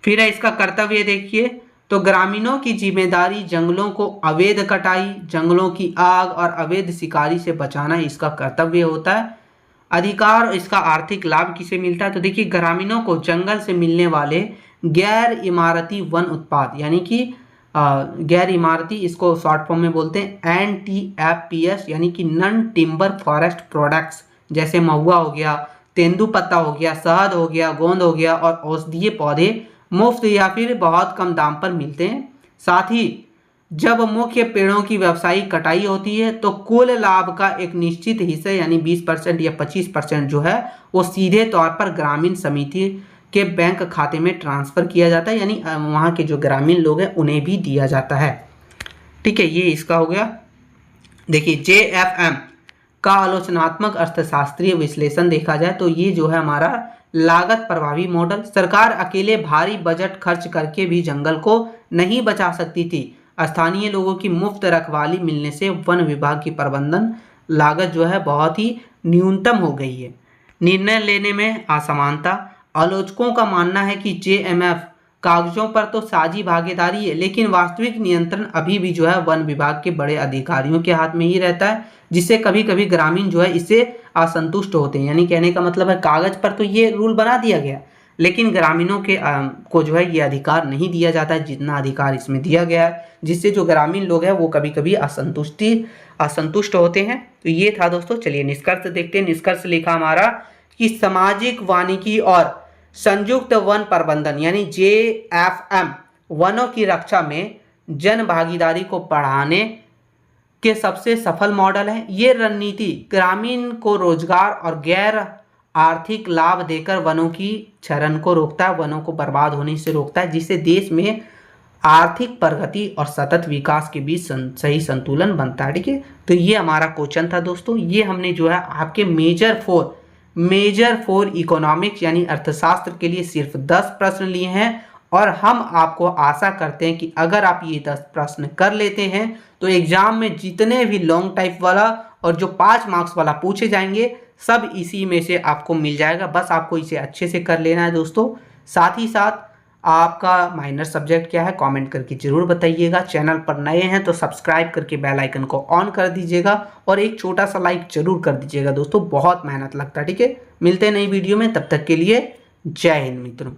फिर है इसका कर्तव्य देखिए। तो ग्रामीणों की जिम्मेदारी जंगलों को अवैध कटाई, जंगलों की आग और अवैध शिकारी से बचाना इसका कर्तव्य होता है। अधिकार और इसका आर्थिक लाभ किसे मिलता है? तो देखिए ग्रामीणों को जंगल से मिलने वाले गैर इमारती वन उत्पाद यानी कि गैर इमारती, इसको शॉर्ट फॉर्म में बोलते हैं NTFPS यानी कि नॉन टिम्बर फॉरेस्ट प्रोडक्ट्स, जैसे महुआ हो गया, तेंदुपत्ता हो गया, शहद हो गया, गोंद हो गया और औषधीय पौधे मुफ्त या फिर बहुत कम दाम पर मिलते हैं। साथ ही जब मुख्य पेड़ों की व्यावसायिक कटाई होती है तो कुल लाभ का एक निश्चित हिस्सा यानी 20% या 25% जो है वो सीधे तौर पर ग्रामीण समिति के बैंक खाते में ट्रांसफर किया जाता है, यानी वहाँ के जो ग्रामीण लोग हैं उन्हें भी दिया जाता है। ठीक है, ये इसका हो गया। देखिए JFM का आलोचनात्मक अर्थशास्त्रीय विश्लेषण देखा जाए तो ये जो है हमारा लागत प्रभावी मॉडल, सरकार अकेले भारी बजट खर्च करके भी जंगल को नहीं बचा सकती थी, स्थानीय लोगों की मुफ्त रखवाली मिलने से वन विभाग की प्रबंधन लागत जो है बहुत ही न्यूनतम हो गई है। निर्णय लेने में असमानता, आलोचकों का मानना है कि जेएमएफ कागजों पर तो साझी भागीदारी है, लेकिन वास्तविक नियंत्रण अभी भी जो है वन विभाग के बड़े अधिकारियों के हाथ में ही रहता है, जिससे कभी कभी ग्रामीण जो है इससे असंतुष्ट होते हैं। यानी कहने का मतलब है कागज पर तो ये रूल बना दिया गया, लेकिन ग्रामीणों के को जो है ये अधिकार नहीं दिया जाता है जितना अधिकार इसमें दिया गया है, जिससे जो ग्रामीण लोग हैं वो कभी कभी असंतुष्ट होते हैं। तो ये था दोस्तों। चलिए निष्कर्ष देखते हैं। निष्कर्ष लिखा हमारा कि सामाजिक वानिकी और संयुक्त वन प्रबंधन यानी JFM वनों की रक्षा में जन भागीदारी को बढ़ाने के सबसे सफल मॉडल है। ये रणनीति ग्रामीण को रोजगार और गैर आर्थिक लाभ देकर वनों की क्षरण को रोकता है, वनों को बर्बाद होने से रोकता है, जिससे देश में आर्थिक प्रगति और सतत विकास के बीच सही संतुलन बनता है। ठीक है, तो ये हमारा क्वेश्चन था दोस्तों। ये हमने जो है आपके मेजर फोर इकोनॉमिक्स यानी अर्थशास्त्र के लिए सिर्फ 10 प्रश्न लिए हैं, और हम आपको आशा करते हैं कि अगर आप ये 10 प्रश्न कर लेते हैं तो एग्जाम में जितने भी लॉन्ग टाइप वाला और जो 5 मार्क्स वाला पूछे जाएंगे सब इसी में से आपको मिल जाएगा। बस आपको इसे अच्छे से कर लेना है दोस्तों। साथ ही साथ आपका माइनर सब्जेक्ट क्या है कमेंट करके जरूर बताइएगा। चैनल पर नए हैं तो सब्सक्राइब करके बेल आइकन को ऑन कर दीजिएगा और एक छोटा सा लाइक जरूर कर दीजिएगा दोस्तों, बहुत मेहनत लगता है। ठीक है, मिलते हैं नई वीडियो में, तब तक के लिए जय हिंद मित्रों।